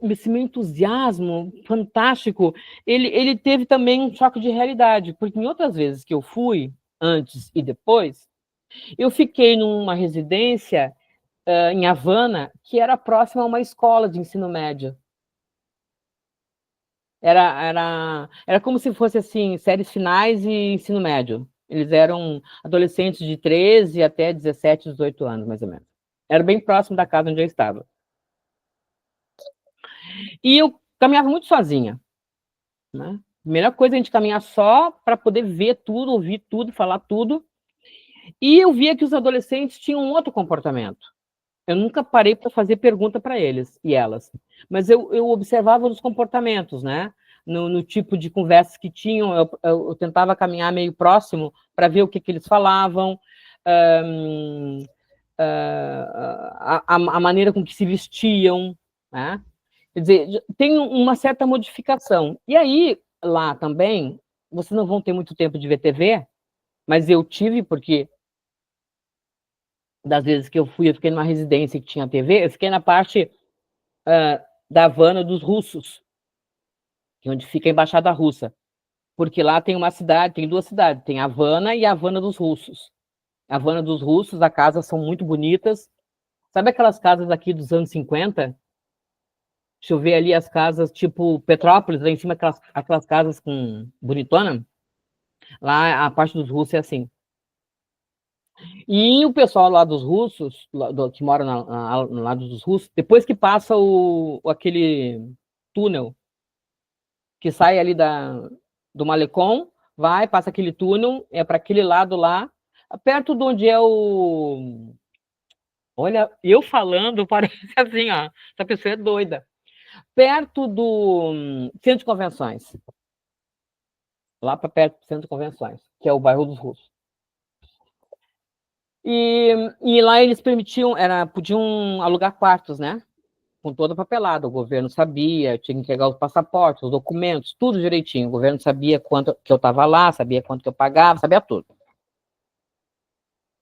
esse meu entusiasmo fantástico, ele teve também um choque de realidade, porque em outras vezes que eu fui, antes e depois, eu fiquei numa residência em Havana, que era próxima a uma escola de ensino médio. Era como se fosse assim, séries finais e ensino médio. Eles eram adolescentes de 13 até 17, 18 anos, mais ou menos. Era bem próximo da casa onde eu estava. E eu caminhava muito sozinha, né? A melhor coisa é a gente caminhar só para poder ver tudo, ouvir tudo, falar tudo. E eu via que os adolescentes tinham um outro comportamento. Eu nunca parei para fazer pergunta para eles e elas, mas eu observava os comportamentos, né? No tipo de conversas que tinham, eu tentava caminhar meio próximo para ver o que eles falavam, a maneira com que se vestiam, né? Quer dizer, tem uma certa modificação. E aí, lá também, vocês não vão ter muito tempo de ver TV, mas eu tive, porque das vezes que eu fui, eu fiquei numa residência que tinha TV, eu fiquei na parte da Havana dos russos, onde fica a Embaixada Russa. Porque lá tem duas cidades, tem Havana e Havana dos Russos. A Havana dos Russos, as casas são muito bonitas. Sabe aquelas casas aqui dos anos 50? Deixa eu ver ali as casas tipo Petrópolis, lá em cima aquelas casas com bonitona. Lá a parte dos russos é assim. E o pessoal lá dos russos, que mora no lado dos russos, depois que passa aquele túnel que sai ali do Malecon, passa aquele túnel, é para aquele lado lá, perto de onde é o... Olha, eu falando, parece assim, ó, essa pessoa é doida. Perto do Centro de Convenções. Lá para perto do Centro de Convenções, que é o bairro dos Russos. E lá eles podiam alugar quartos, né? Com toda a papelada. O governo sabia, tinha que entregar os passaportes, os documentos, tudo direitinho. O governo sabia quanto que eu estava lá, sabia quanto que eu pagava, sabia tudo.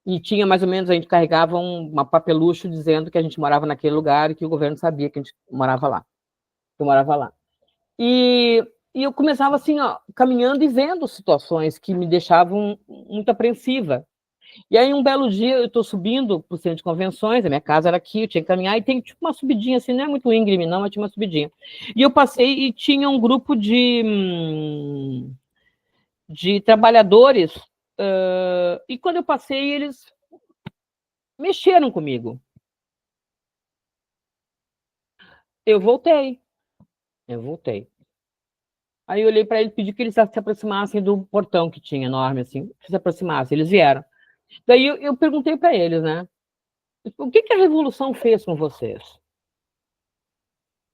E tinha mais ou menos, a gente carregava uma papelucho dizendo que a gente morava naquele lugar e que o governo sabia que a gente morava lá. Que eu morava lá. E eu começava assim, ó, caminhando e vendo situações que me deixavam muito apreensiva. E aí, um belo dia, eu estou subindo para o centro de convenções, a minha casa era aqui, eu tinha que caminhar, e tem tipo uma subidinha, assim, não é muito íngreme, não, mas tinha uma subidinha. E eu passei e tinha um grupo de trabalhadores, e quando eu passei, eles mexeram comigo. Eu voltei. Aí eu olhei para ele e pedi que eles se aproximassem do portão que tinha, enorme, assim, que se aproximassem. Eles vieram. Daí eu perguntei para eles, né? O que a Revolução fez com vocês?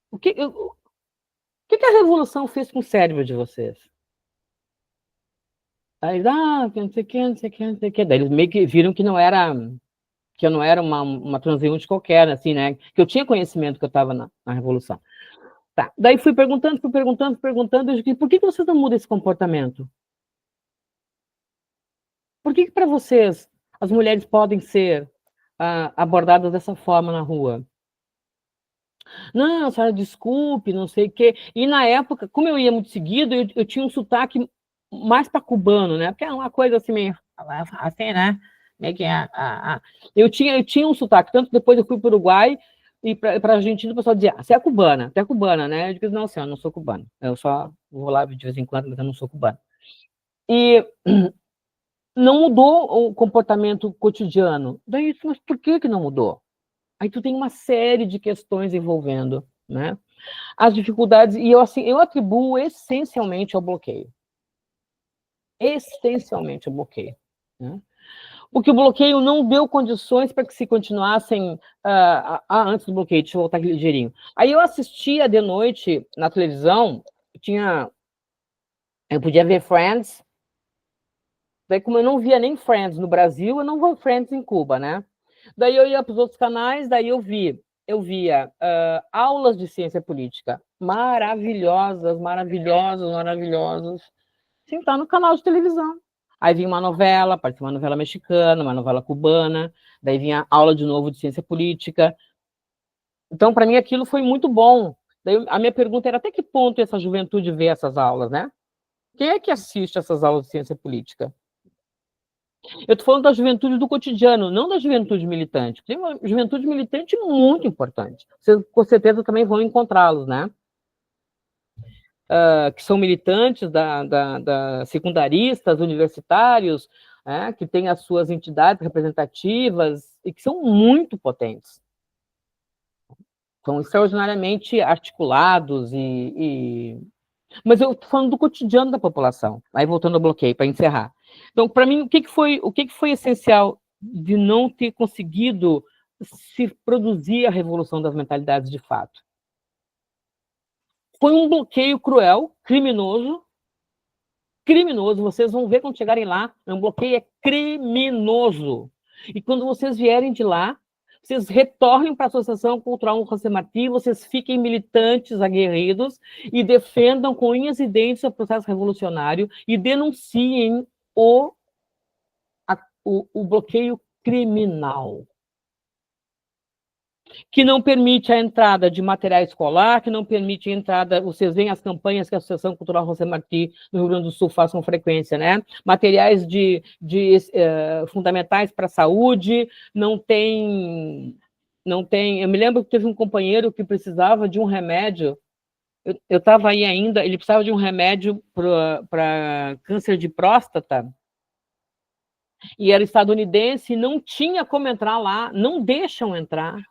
O que a Revolução fez com o cérebro de vocês? Aí, não sei o que, não sei o que, não sei o que. Daí eles meio que viram que eu não era uma transeunte qualquer, assim, né? Que eu tinha conhecimento que eu estava na Revolução. Tá. Daí fui perguntando, eu disse, por que vocês não mudam esse comportamento? Por que para vocês as mulheres podem ser abordadas dessa forma na rua? Não, senhora, desculpe, não sei o quê. E na época, como eu ia muito seguido, eu tinha um sotaque mais para cubano, né? Porque é uma coisa assim meio assim, né? Meio que eu tinha um sotaque, tanto depois eu fui para o Uruguai e para a Argentina, o pessoal dizia, você é cubana, né? Eu digo, não, senhora, não sou cubana. Eu só vou lá de vez em quando, mas eu não sou cubana. E não mudou o comportamento cotidiano. Daí, mas por que não mudou? Aí tu tem uma série de questões envolvendo, né? As dificuldades, e eu atribuo essencialmente ao bloqueio. Essencialmente ao bloqueio. Né? Porque o bloqueio não deu condições para que se continuassem... antes do bloqueio, deixa eu voltar aqui ligeirinho. Aí eu assistia de noite na televisão, eu podia ver Friends, daí como eu não via nem Friends no Brasil, eu não vou Friends em Cuba, né? Daí eu ia para os outros canais, daí eu via aulas de ciência política maravilhosas, maravilhosas, maravilhosas, sem estar no canal de televisão. Aí vinha uma novela, parecia uma novela mexicana, uma novela cubana, daí vinha aula de novo de ciência política. Então, para mim, aquilo foi muito bom. Daí, a minha pergunta era até que ponto essa juventude vê essas aulas, né? Quem é que assiste essas aulas de ciência política? Eu estou falando da juventude do cotidiano, não da juventude militante. Tem uma juventude militante muito importante. Vocês, com certeza, também vão encontrá-los, né? Que são militantes secundaristas, universitários, que têm as suas entidades representativas e que são muito potentes. São extraordinariamente articulados Mas eu estou falando do cotidiano da população. Aí, voltando ao bloqueio, para encerrar. Então, para mim, o que foi essencial de não ter conseguido se produzir a revolução das mentalidades de fato? Foi um bloqueio cruel, criminoso, vocês vão ver quando chegarem lá, um bloqueio é criminoso. E quando vocês vierem de lá, vocês retornem para a Associação Cultural José Martí, vocês fiquem militantes, aguerridos, e defendam com unhas e dentes o processo revolucionário e denunciem o bloqueio criminal, que não permite a entrada de material escolar, que não permite a entrada, vocês veem as campanhas que a Associação Cultural José Martí no Rio Grande do Sul faz com frequência, né? Materiais fundamentais para a saúde, não tem, eu me lembro que teve um companheiro que precisava de um remédio, eu estava aí ainda, ele precisava de um remédio para câncer de próstata, e era estadunidense, e não tinha como entrar lá, não deixam entrar.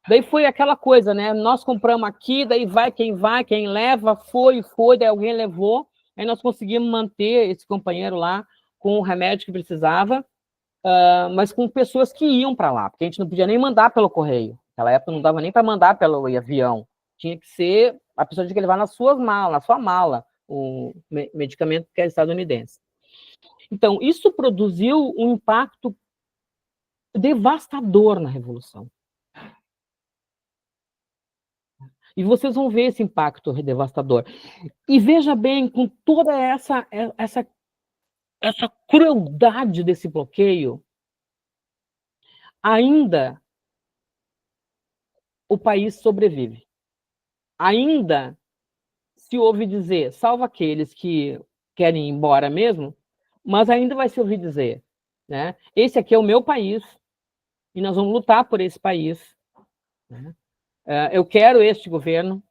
Daí foi aquela coisa, né? Nós compramos aqui, daí vai, quem leva, foi, daí alguém levou, aí nós conseguimos manter esse companheiro lá com o remédio que precisava, mas com pessoas que iam para lá, porque a gente não podia nem mandar pelo correio. Naquela época não dava nem para mandar pelo avião. Tinha que ser, a pessoa tinha que levar na sua mala, o medicamento que era estadunidense. Então, isso produziu um impacto devastador na Revolução. E vocês vão ver esse impacto devastador. E veja bem, com toda essa crueldade desse bloqueio, ainda o país sobrevive. Ainda se ouve dizer, salvo aqueles que querem ir embora mesmo, mas ainda vai se ouvir dizer, né? Esse aqui é o meu país e nós vamos lutar por esse país, né? Eu quero este governo,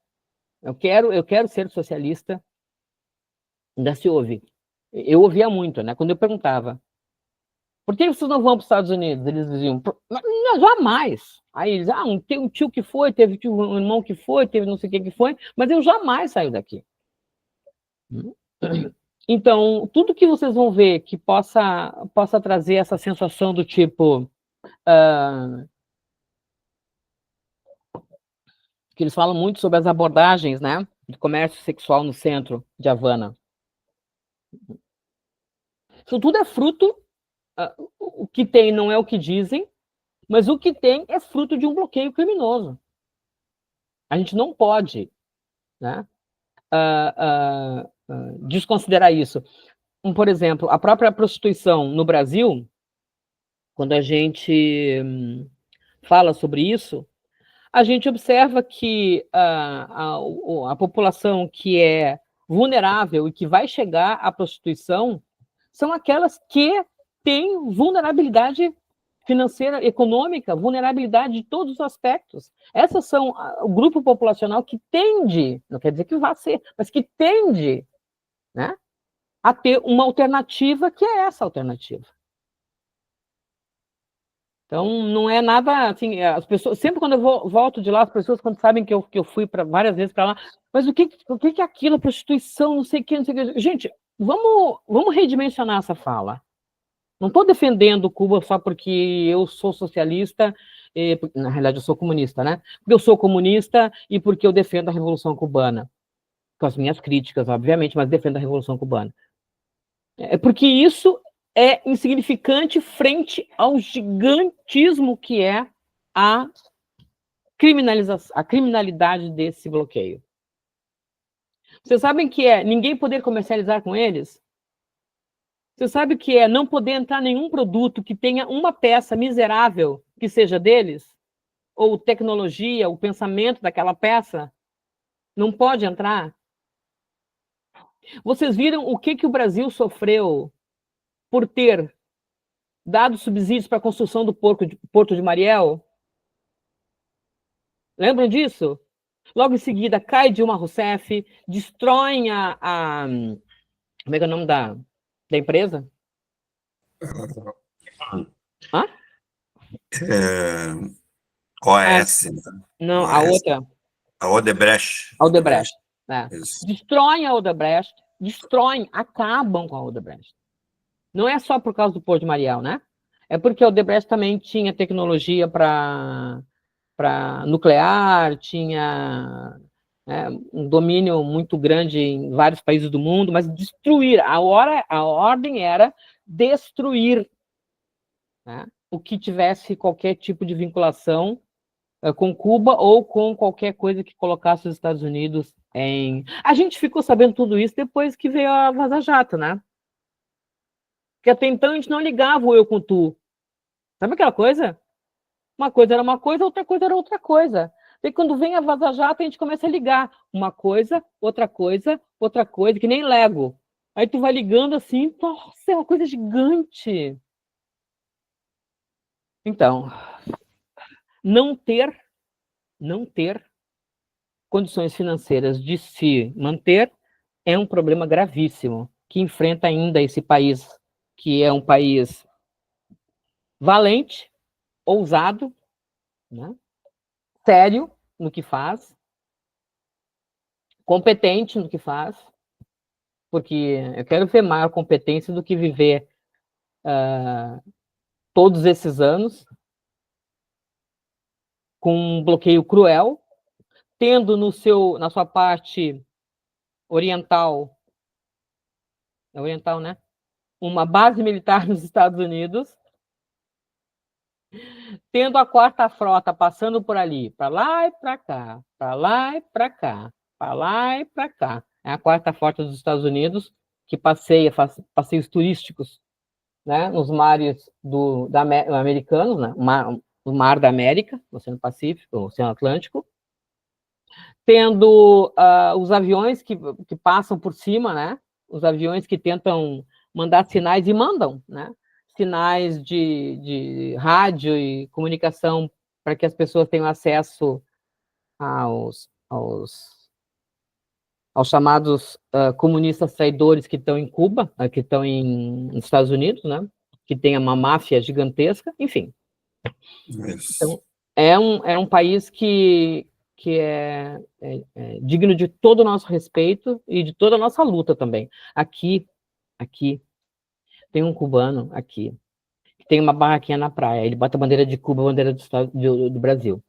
eu quero ser socialista. Ainda se ouve. Eu ouvia muito, né? Quando eu perguntava, por que vocês não vão para os Estados Unidos? Eles diziam, não, jamais. Aí eles, tem um tio que foi, teve um irmão que foi, teve não sei o que foi, mas eu jamais saio daqui. Então, tudo que vocês vão ver que possa trazer essa sensação do tipo... que eles falam muito sobre as abordagens, né, de comércio sexual no centro de Havana. Isso tudo é fruto, o que tem não é o que dizem, mas o que tem é fruto de um bloqueio criminoso. A gente não pode, né, desconsiderar isso. Por exemplo, a própria prostituição no Brasil, quando a gente fala sobre isso, a gente observa que a população que é vulnerável e que vai chegar à prostituição são aquelas que têm vulnerabilidade financeira, econômica, vulnerabilidade de todos os aspectos. Essas são o grupo populacional que tende, não quer dizer que vá ser, mas que tende, né, a ter uma alternativa que é essa alternativa. Então, não é nada, assim, as pessoas, sempre quando eu volto de lá, as pessoas, quando sabem que eu fui várias vezes para lá, mas o que é aquilo, a prostituição, não sei o que. Gente, vamos redimensionar essa fala. Não estou defendendo Cuba só porque eu sou socialista, na realidade eu sou comunista, né? Porque eu sou comunista e porque eu defendo a Revolução Cubana. com as minhas críticas, obviamente, mas defendo a Revolução Cubana. É porque isso é insignificante frente ao gigantismo que é a criminalidade desse bloqueio. Vocês sabem que é ninguém poder comercializar com eles? Você sabe o que é não poder entrar nenhum produto que tenha uma peça miserável que seja deles? Ou tecnologia, o pensamento daquela peça? Não pode entrar? Vocês viram o que o Brasil sofreu por ter dado subsídios para a construção do Porto de Mariel? Lembram disso? Logo em seguida, cai Dilma Rousseff, destroem como é que é o nome da empresa? Hã? OAS. Não, a outra. A Odebrecht. A Odebrecht. Destroem a Odebrecht, acabam com a Odebrecht. Não é só por causa do Porto de Mariel, né? É porque a Odebrecht também tinha tecnologia para nuclear, tinha um domínio muito grande em vários países do mundo, mas destruir, a ordem era destruir, né, o que tivesse qualquer tipo de vinculação com Cuba ou com qualquer coisa que colocasse os Estados Unidos em... A gente ficou sabendo tudo isso depois que veio a Vaza Jato, né? Porque até então a gente não ligava o eu com tu. Sabe aquela coisa? Uma coisa era uma coisa, outra coisa era outra coisa. E quando vem a Vaza Jato, a gente começa a ligar uma coisa, outra coisa, que nem Lego. Aí tu vai ligando assim, nossa, é uma coisa gigante. Então, não ter condições financeiras de se manter é um problema gravíssimo que enfrenta ainda esse país, que é um país valente, ousado, né? Sério no que faz, competente no que faz, porque eu quero ver maior competência do que viver todos esses anos com um bloqueio cruel, tendo na sua parte oriental, né? Uma base militar nos Estados Unidos, tendo a quarta frota passando por ali, para lá e para cá, para lá e para cá, para lá e para cá. É a quarta frota dos Estados Unidos que faz passeios turísticos, né, nos mares americanos, né, o Mar da América, o Oceano Pacífico, o Oceano Atlântico, tendo os aviões que passam por cima, né, os aviões que tentam mandar sinais e mandam, né, sinais de rádio e comunicação para que as pessoas tenham acesso aos chamados comunistas traidores que estão em Cuba, que estão nos Estados Unidos, né? Que tem uma máfia gigantesca, enfim. Então, é um país que é digno de todo o nosso respeito e de toda a nossa luta também. Aqui, tem um cubano aqui, que tem uma barraquinha na praia, ele bota a bandeira de Cuba, a bandeira do Brasil.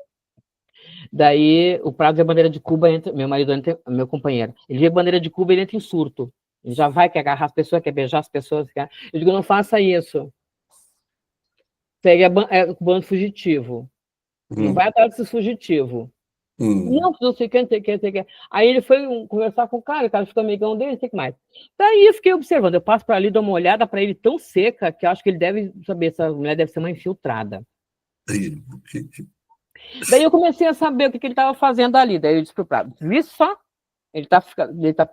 Daí, o prazo é a bandeira de Cuba, meu marido, meu companheiro, ele vê a bandeira de Cuba, ele entra em surto. Ele já vai, quer agarrar as pessoas, quer beijar as pessoas. Eu digo, não faça isso. Segue o cubano fugitivo. Não vai atrás desses fugitivos. Não sei quem. Aí ele foi conversar com o cara ficou amigão dele, não sei o que mais. Daí eu fiquei observando, eu passo para ali, dou uma olhada para ele tão seca, que eu acho que ele deve saber, essa mulher deve ser uma infiltrada. Daí eu comecei a saber o que ele estava fazendo ali. Daí eu disse para o Prado, viu só? Ele está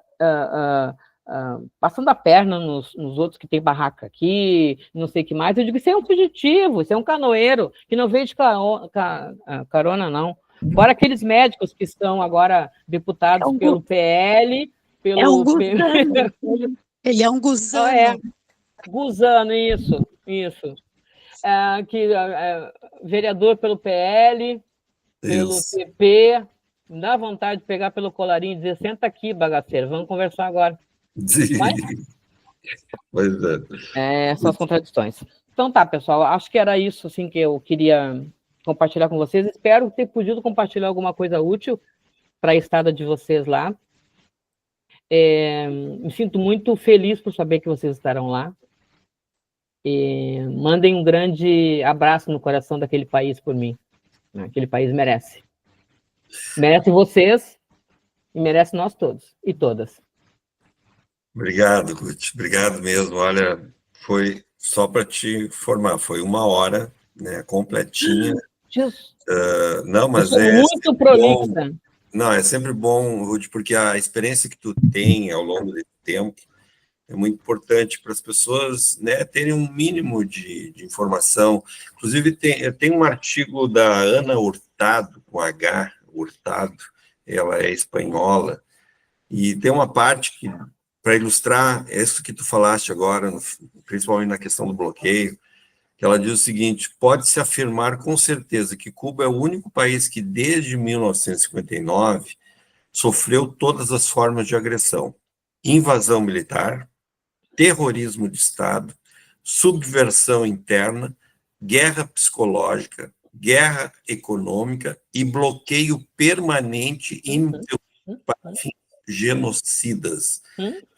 passando a perna nos outros que tem barraca aqui, não sei o que mais. Eu digo, isso é um fugitivo, isso é um canoeiro, que não veio de carona, não. Fora aqueles médicos que estão agora deputados pelo PL, pelo... É um gusano. Ele é um gusano. Gusano, isso. Vereador pelo PL, pelo PP, me dá vontade de pegar pelo colarinho e dizer, senta aqui, bagaceiro, vamos conversar agora. Pois são as contradições. Então tá, pessoal, acho que era isso assim, que eu queria compartilhar com vocês. Espero ter podido compartilhar alguma coisa útil para a estada de vocês lá. Me sinto muito feliz por saber que vocês estarão lá. Mandem um grande abraço no coração daquele país por mim. Aquele país merece. Merece vocês e merece nós todos e todas. Obrigado, Guti. Obrigado mesmo. Olha, foi só para te informar, foi 1 hora, né, completinha. Não, mas muito prolixa. Não, é sempre bom, Ruth, porque a experiência que tu tem ao longo desse tempo é muito importante para as pessoas, né, terem um mínimo de informação. Inclusive, tem um artigo da Ana Hurtado, com H, Hurtado, ela é espanhola, e tem uma parte que, para ilustrar isso que tu falaste agora, principalmente na questão do bloqueio, que ela diz o seguinte: pode-se afirmar com certeza que Cuba é o único país que, desde 1959, sofreu todas as formas de agressão: invasão militar, terrorismo de Estado, subversão interna, guerra psicológica, guerra econômica e bloqueio permanente para fins genocidas.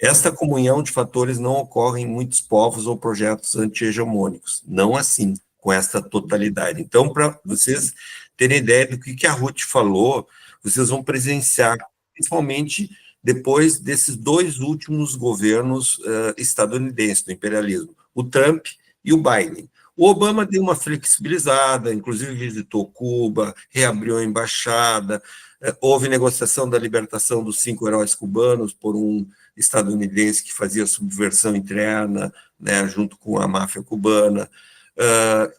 Esta comunhão de fatores não ocorre em muitos povos ou projetos anti-hegemônicos, não assim, com esta totalidade. Então, para vocês terem ideia do que a Ruth falou, vocês vão presenciar, principalmente depois desses 2 últimos governos estadunidenses do imperialismo, o Trump e o Biden. O Obama deu uma flexibilizada, inclusive visitou Cuba, reabriu a embaixada, houve negociação da libertação dos 5 heróis cubanos por um estadunidense que fazia subversão interna, né, junto com a máfia cubana.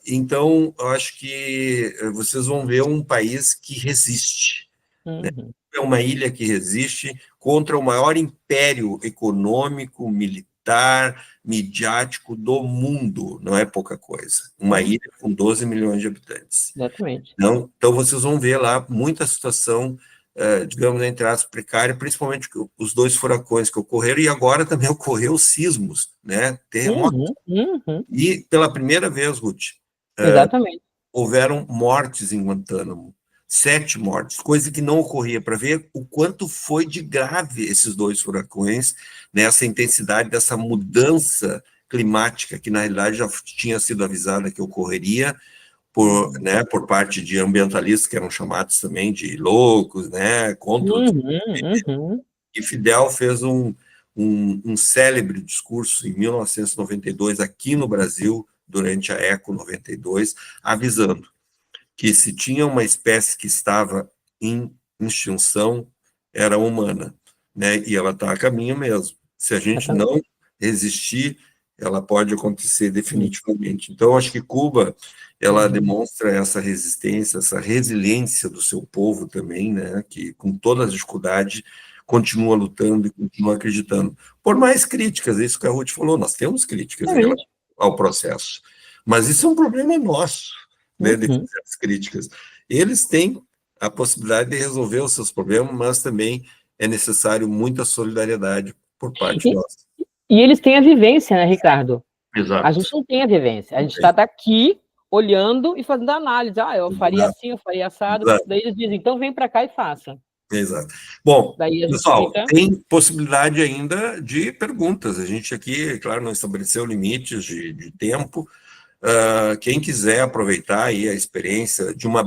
Então, eu acho que vocês vão ver um país que resiste. Né? É uma ilha que resiste contra o maior império econômico, militar, midiático do mundo. Não é pouca coisa. Uma ilha com 12 milhões de habitantes. Exatamente. Então vocês vão ver lá muita situação, digamos, entre aspas, precária, principalmente os 2 furacões que ocorreram, e agora também ocorreu sismos, né? Terremotos. E pela primeira vez, Ruth, exatamente, houveram mortes em Guantánamo. 7 mortes, coisa que não ocorria, para ver o quanto foi de grave esses 2 furacões, nessa intensidade dessa mudança climática, que na realidade já tinha sido avisada que ocorreria, por parte de ambientalistas, que eram chamados também de loucos, né, contra E Fidel fez um célebre discurso em 1992, aqui no Brasil, durante a Eco 92, avisando que se tinha uma espécie que estava em extinção, era humana, né? E ela está a caminho mesmo. Se a gente não resistir, ela pode acontecer definitivamente. Então, acho que Cuba, ela demonstra essa resistência, essa resiliência do seu povo também, né? Que, com todas as dificuldades, continua lutando e continua acreditando. Por mais críticas, isso que a Ruth falou, nós temos críticas em relação ao processo. Mas isso é um problema nosso, né, de fazer as críticas. Eles têm a possibilidade de resolver os seus problemas, mas também é necessário muita solidariedade por parte nossa. E eles têm a vivência, né, Ricardo? Exato. A gente não tem a vivência. A gente está daqui olhando e fazendo análise. Eu faria assim, eu faria assado. Daí eles dizem, então vem para cá e faça. Exato. Bom, pessoal, tem possibilidade ainda de perguntas. A gente aqui, claro, não estabeleceu limites de tempo. Quem quiser aproveitar aí a experiência de uma